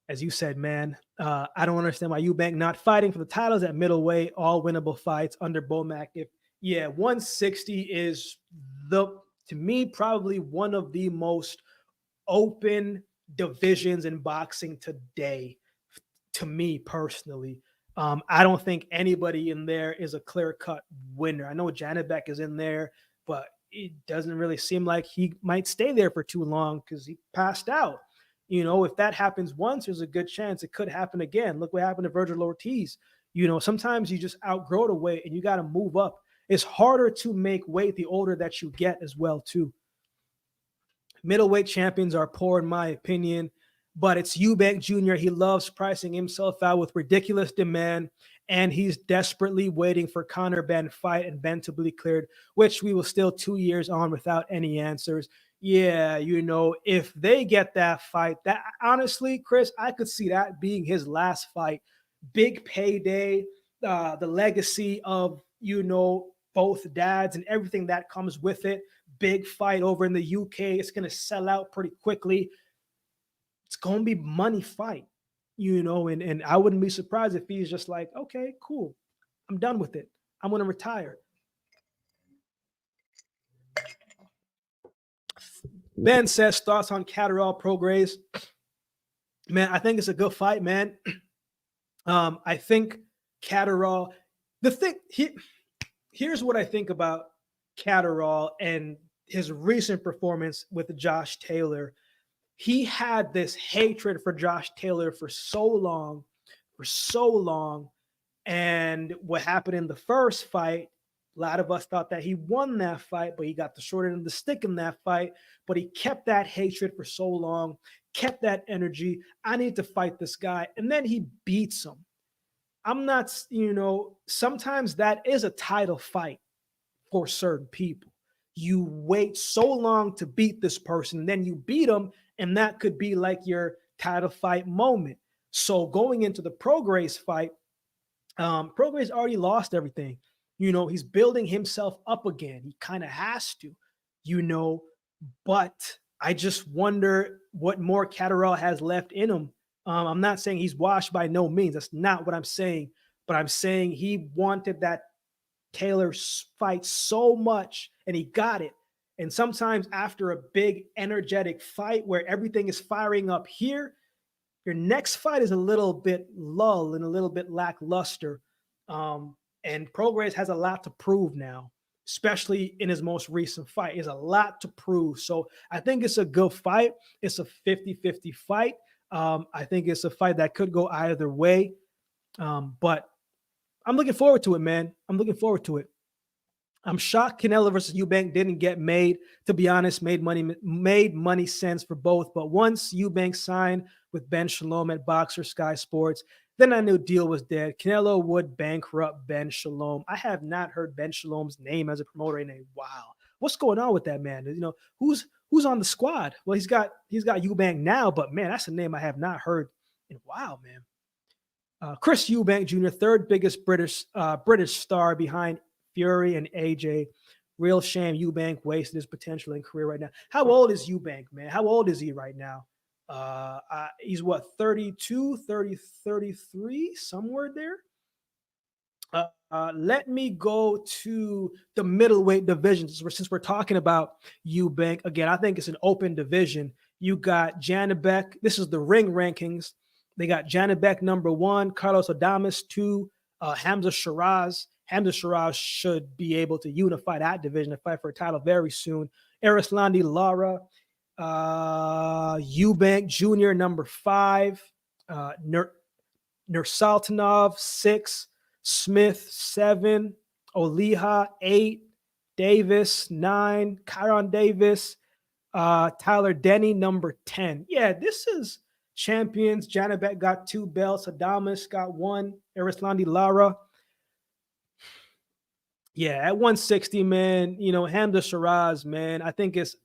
as you said, man, I don't understand why Eubank not fighting for the titles at middleweight, all winnable fights under Bomac. 160 is to me, probably one of the most open divisions in boxing today, to me personally. I don't think anybody in there is a clear-cut winner. I know Janibek is in there, but it doesn't really seem like he might stay there for too long because he passed out. If that happens once, there's a good chance it could happen again. Look what happened to Virgil Ortiz. Sometimes you just outgrow the weight and you got to move up. It's harder to make weight the older that you get as well, too. Middleweight champions are poor, in my opinion, but it's Eubank Jr. He loves pricing himself out with ridiculous demand, and he's desperately waiting for Conor Ben fight and Ben to be cleared, which we will still 2 years on without any answers. Yeah, if they get that fight, that honestly, Chris, I could see that being his last fight. Big payday, the legacy of, both dads and everything that comes with it. Big fight over in the UK. It's going to sell out pretty quickly. It's going to be money fight, and I wouldn't be surprised if he's just like, okay, cool. I'm done with it. I'm going to retire. Ben says thoughts on Catterall Prograis. Man, I think it's a good fight, man. I think Catterall, here's what I think about Catterall and his recent performance with Josh Taylor. He had this hatred for Josh Taylor for so long. And what happened in the first fight, a lot of us thought that he won that fight, but he got the short end of the stick in that fight. But he kept that hatred for so long, kept that energy. I need to fight this guy. And then he beats him. I'm not, sometimes that is a title fight for certain people. You wait so long to beat this person, then you beat them, and that could be like your title fight moment. So going into the Prograis fight, Prograis already lost everything. He's building himself up again. He kind of has to, but I just wonder what more Catterall has left in him. I'm not saying he's washed by no means. That's not what I'm saying. But I'm saying he wanted that Taylor fight so much, and he got it. And sometimes after a big, energetic fight where everything is firing up here, your next fight is a little bit lull and a little bit lackluster. And Prograis has a lot to prove now, especially in his most recent fight. He has a lot to prove. So I think it's a good fight. It's a 50-50 fight. I think it's a fight that could go either way. But I'm looking forward to it, man. I'm looking forward to it. I'm shocked Canelo versus Eubank didn't get made. To be honest, made money sense for both. But once Eubank signed with Ben Shalom at Boxer Sky Sports, then I knew deal was dead. Canelo would bankrupt Ben Shalom. I have not heard Ben Shalom's name as a promoter in a while. What's going on with that man? Who's on the squad? Well, he's got Eubank now, but man, that's a name I have not heard in a while, man. Chris Eubank Jr., third biggest British star behind Fury and AJ. Real shame Eubank wasted his potential in career right now. How old is Eubank, man? How old is he right now? He's what, 32, 30, 33, somewhere there. Let me go to the middleweight division since we're talking about Eubank. Again, I think it's an open division. You got Janibek. This is the ring rankings. They got Janibek number 1, Carlos Adames 2, Hamza Shiraz. Hamza Shiraz should be able to unify that division and fight for a title very soon. Arislandi Lara, Eubank Jr. number 5, Nursultanov 6, Smith 7, Oliha 8, Davis 9, Kyron Davis, Tyler Denny number 10. Yeah, this is champions. Janibek got 2 belts. Adames got 1. Arislandi Lara. Yeah, at 160, man, Hamza Shiraz, man, I think it's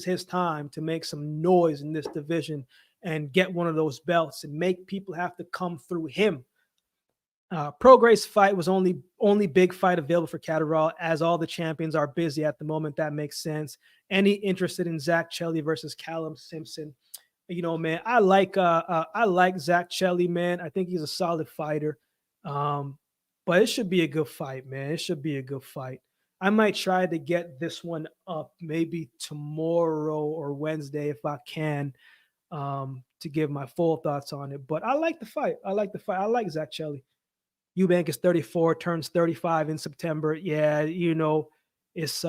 his time to make some noise in this division and get one of those belts and make people have to come through him. Prograis fight was only big fight available for Catterall, as all the champions are busy at the moment. That makes sense. Any interested in Zach Chelly versus Callum Simpson? Man, I like Zach Chelly, man. I think he's a solid fighter. But it should be a good fight, man. It should be a good fight. I might try to get this one up maybe tomorrow or Wednesday if I can, to give my full thoughts on it. But I like the fight. I like Zach Chelly. Eubank is 34, turns 35 in September. Yeah, it's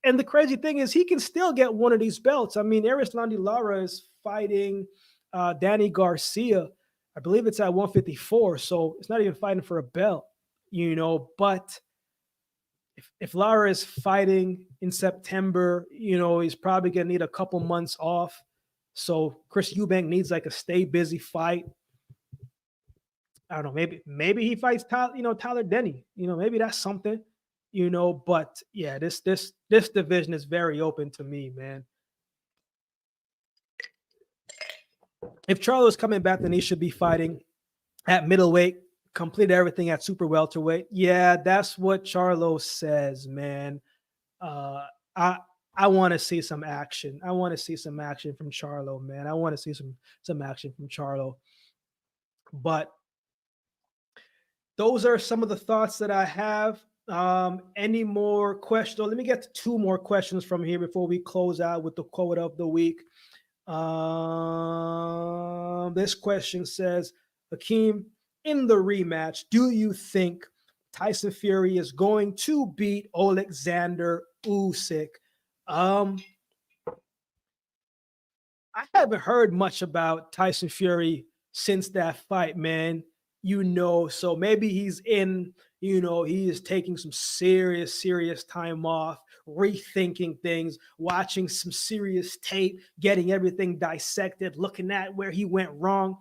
and the crazy thing is he can still get one of these belts. I mean, Arislandi Lara is fighting Danny Garcia. I believe it's at 154, so it's not even fighting for a belt, but if Lara is fighting in September, he's probably gonna need a couple months off. So Chris Eubank needs like a stay busy fight. I don't know. Maybe he fights Tyler Denny. Maybe that's something. But yeah, this division is very open to me, man. If Charlo's coming back, then he should be fighting at middleweight, complete everything at super welterweight. Yeah, that's what Charlo says, man. Uh, I I want to see some action. I want to see some action from Charlo, man. I want to see some action from Charlo. But those are some of the thoughts that I have. Any more questions? Let me get to two more questions from here before we close out with the quote of the week. This question says, Hakeem, in the rematch, do you think Tyson Fury is going to beat Alexander Usyk? I haven't heard much about Tyson Fury since that fight, man. So maybe he's in, he is taking some serious time off, rethinking things, watching some serious tape, getting everything dissected, looking at where he went wrong.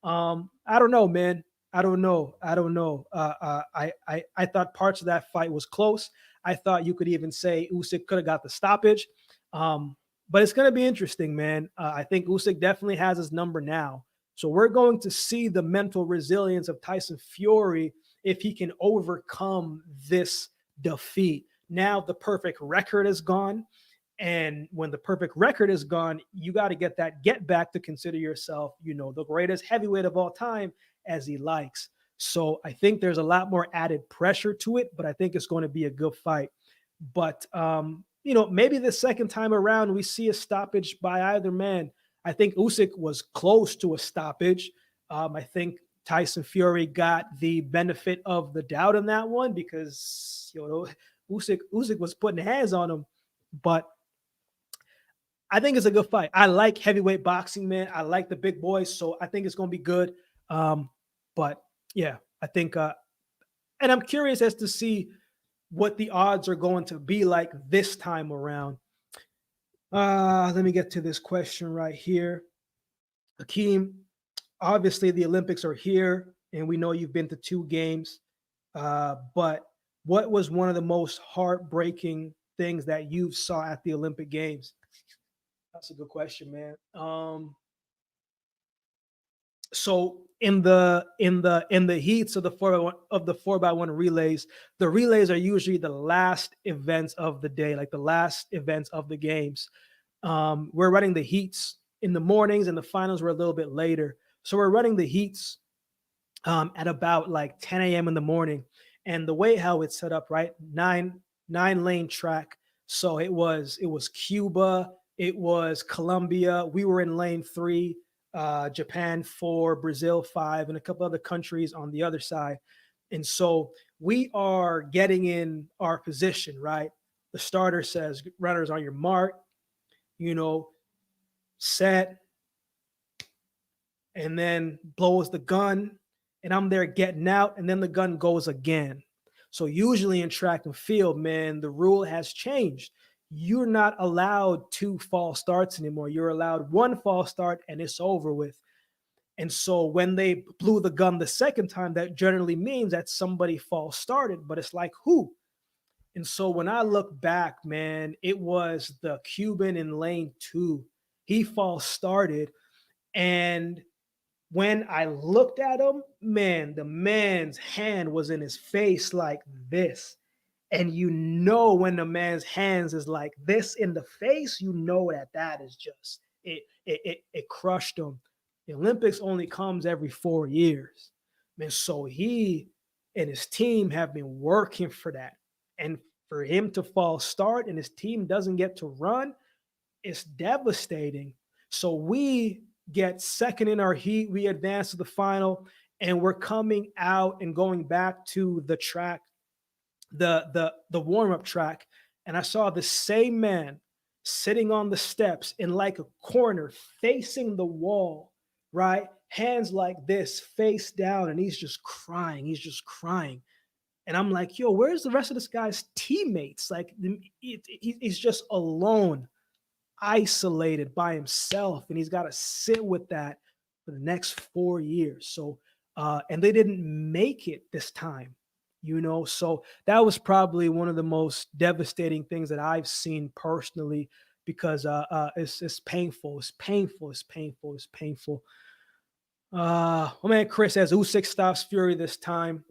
I don't know, man. I don't know. I thought parts of that fight was close. I thought you could even say Usyk could have got the stoppage. But it's going to be interesting, man. I think Usyk definitely has his number now. So we're going to see the mental resilience of Tyson Fury if he can overcome this defeat. Now the perfect record is gone. And when the perfect record is gone, you got to get back to consider yourself, the greatest heavyweight of all time, as he likes. So I think there's a lot more added pressure to it, but I think it's going to be a good fight. But maybe the second time around we see a stoppage by either man. I think Usyk was close to a stoppage. I think Tyson Fury got the benefit of the doubt in that one because Usyk was putting hands on him. But I think it's a good fight. I like heavyweight boxing, man. I like the big boys, so I think it's going to be good. But yeah, I think, and I'm curious as to see what the odds are going to be like this time around. Let me get to this question right here. Hakeem, obviously the Olympics are here, and we know you've been to 2 games. But what was one of the most heartbreaking things that you saw at the Olympic Games? That's a good question, man. So in the heats of the 4x1 relays, the relays are usually the last events of the day, like the last events of the games. We're running the heats in the mornings, and the finals were a little bit later. So we're running the heats at about like 10 a.m. in the morning. And the way how it's set up, right? Nine lane track. So it was Cuba, it was Colombia. We were in lane 3. Japan 4, Brazil 5, and a couple other countries on the other side. And so we are getting in our position, right? The starter says, runners on your mark, set, and then blows the gun. And I'm there getting out, and then the gun goes again. So usually in track and field, man, the rule has changed. You're not allowed 2 false starts anymore. You're allowed 1 false start and it's over with. And so when they blew the gun the second time, that generally means that somebody false started, but it's like who? And so when I look back, man, it was the Cuban in lane 2. He false started. And when I looked at him, man, the man's hand was in his face like this. And when the man's hands is like this in the face, that is just it crushed him. The Olympics only comes every 4 years. And so he and his team have been working for that. And for him to fall start and his team doesn't get to run, it's devastating. So we get second in our heat, we advance to the final, and we're coming out and going back to the track, the warm-up track, and I saw the same man sitting on the steps in like a corner facing the wall, right? Hands like this, face down, and he's just crying. And I'm like, yo, where's the rest of this guy's teammates? Like, he's just alone, isolated by himself, and he's got to sit with that for the next 4 years. So, and they didn't make it this time, So that was probably one of the most devastating things that I've seen personally, because it's painful. It's painful. It's painful. It's painful. My man Chris says Usyk stops Fury this time.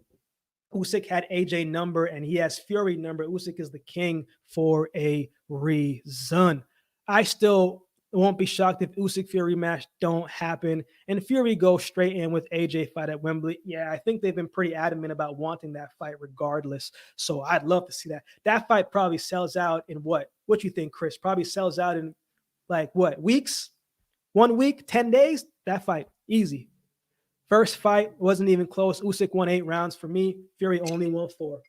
Usyk had AJ number and he has Fury number. Usyk is the king for a reason. I still won't be shocked if Usyk Fury match don't happen and Fury goes straight in with AJ fight at Wembley. Yeah, I think they've been pretty adamant about wanting that fight regardless. So I'd love to see that. That fight probably sells out in what? What you think, Chris? Probably sells out in like what? Weeks? 1 week? 10 days? That fight, easy. First fight wasn't even close. Usyk won 8 rounds for me. Fury only won 4.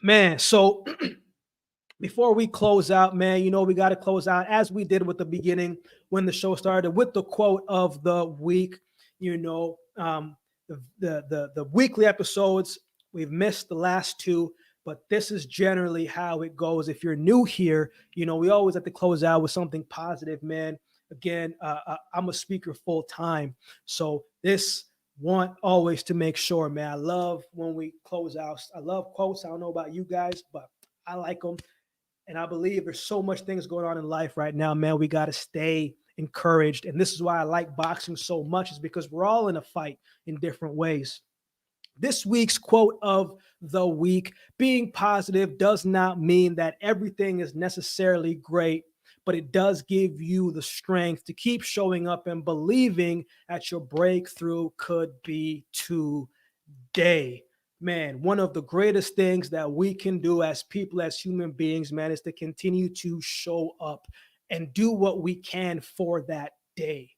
Man, so before we close out, man, we got to close out as we did with the beginning when the show started with the quote of the week. The weekly episodes, we've missed the last 2, but this is generally how it goes. If you're new here, we always have to close out with something positive, man. Again, I'm a speaker full time. So this want always to make sure, man, I love when we close out. I love quotes. I don't know about you guys, but I like them. And I believe there's so much things going on in life right now, man. We got to stay encouraged. And this is why I like boxing so much, is because we're all in a fight in different ways. This week's quote of the week: being positive does not mean that everything is necessarily great, but it does give you the strength to keep showing up and believing that your breakthrough could be today. Man, one of the greatest things that we can do as people, as human beings, man, is to continue to show up and do what we can for that day.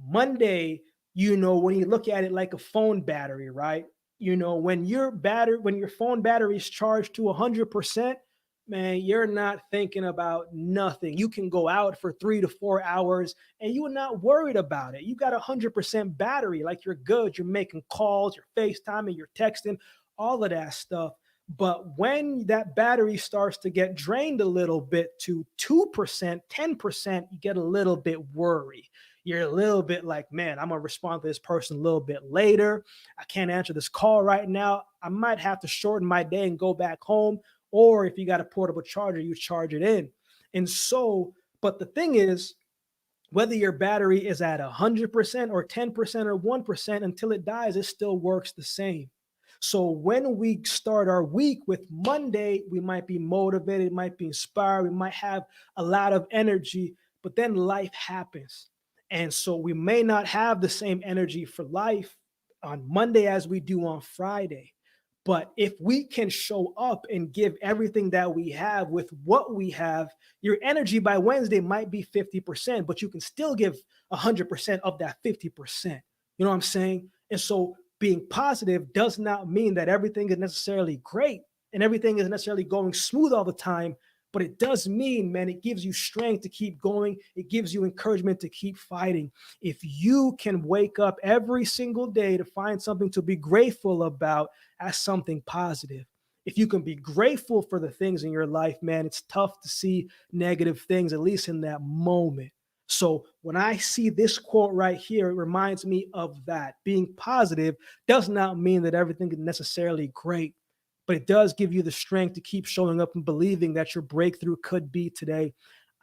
Monday, when you look at it like a phone battery, right? When your phone battery is charged to 100%, man, you're not thinking about nothing. You can go out for 3 to 4 hours and you're not worried about it. You got 100% battery, like you're good. You're making calls, you're FaceTiming, you're texting, all of that stuff. But when that battery starts to get drained a little bit to 2%, 10%, you get a little bit worried. You're a little bit like, man, I'm going to respond to this person a little bit later. I can't answer this call right now. I might have to shorten my day and go back home. Or if you got a portable charger, you charge it in. And so, but the thing is, whether your battery is at 100% or 10% or 1%, until it dies, it still works the same. So when we start our week with Monday, we might be motivated, might be inspired, we might have a lot of energy, but then life happens. And so we may not have the same energy for life on Monday as we do on Friday. But if we can show up and give everything that we have with what we have, your energy by Wednesday might be 50%, but you can still give 100% of that 50%. You know what I'm saying? And so being positive does not mean that everything is necessarily great and everything is necessarily going smooth all the time. But it does mean, man, it gives you strength to keep going. It gives you encouragement to keep fighting. If you can wake up every single day to find something to be grateful about as something positive, if you can be grateful for the things in your life, man, it's tough to see negative things, at least in that moment. So when I see this quote right here, it reminds me of that. Being positive does not mean that everything is necessarily great, but it does give you the strength to keep showing up and believing that your breakthrough could be today.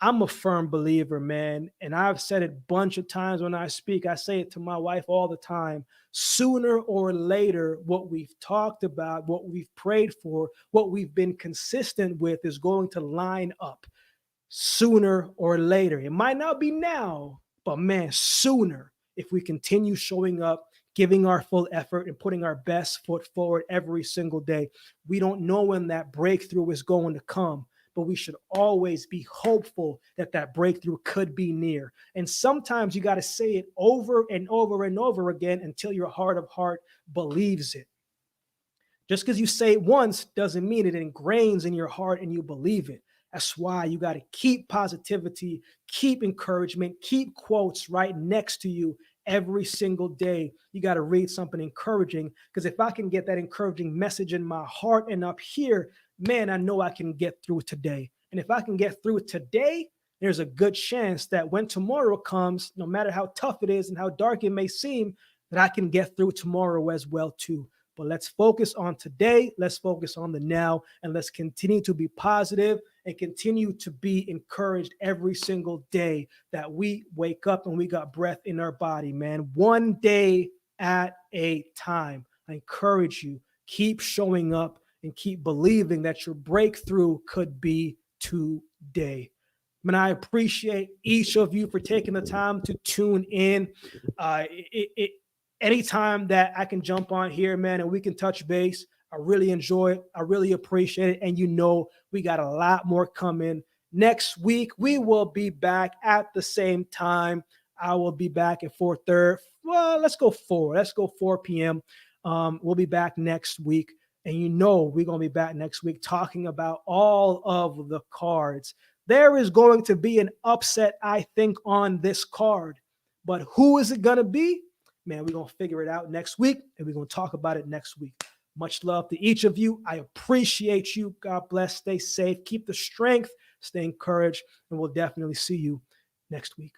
I'm a firm believer, man, and I've said it a bunch of times when I speak. I say it to my wife all the time. Sooner or later, what we've talked about, what we've prayed for, what we've been consistent with is going to line up sooner or later. It might not be now, but man, sooner, if we continue showing up, giving our full effort and putting our best foot forward every single day. We don't know when that breakthrough is going to come, but we should always be hopeful that that breakthrough could be near. And sometimes you got to say it over and over and over again until your heart of heart believes it. Just because you say it once doesn't mean it ingrains in your heart and you believe it. That's why you got to keep positivity, keep encouragement, keep quotes right next to you every single day. You got to read something encouraging, because if I can get that encouraging message in my heart and up here, man, I know I can get through today. And if I can get through it today, there's a good chance that when tomorrow comes, no matter how tough it is and how dark it may seem, that I can get through tomorrow as well too. But let's focus on today. Let's focus on the now, and let's continue to be positive and continue to be encouraged every single day that we wake up and we got breath in our body, man. One day at a time. I encourage you, keep showing up and keep believing that your breakthrough could be today. Man, I appreciate each of you for taking the time to tune in. Anytime that I can jump on here, man, and we can touch base, I really enjoy it. I really appreciate it. And we got a lot more coming. Next week, we will be back at the same time. I will be back at 4:30. Well, let's go 4. Let's go 4 p.m. We'll be back next week. And we're going to be back next week talking about all of the cards. There is going to be an upset, I think, on this card. But who is it going to be? Man, we're going to figure it out next week, and we're going to talk about it next week. Much love to each of you. I appreciate you. God bless. Stay safe. Keep the strength. Stay encouraged. And we'll definitely see you next week.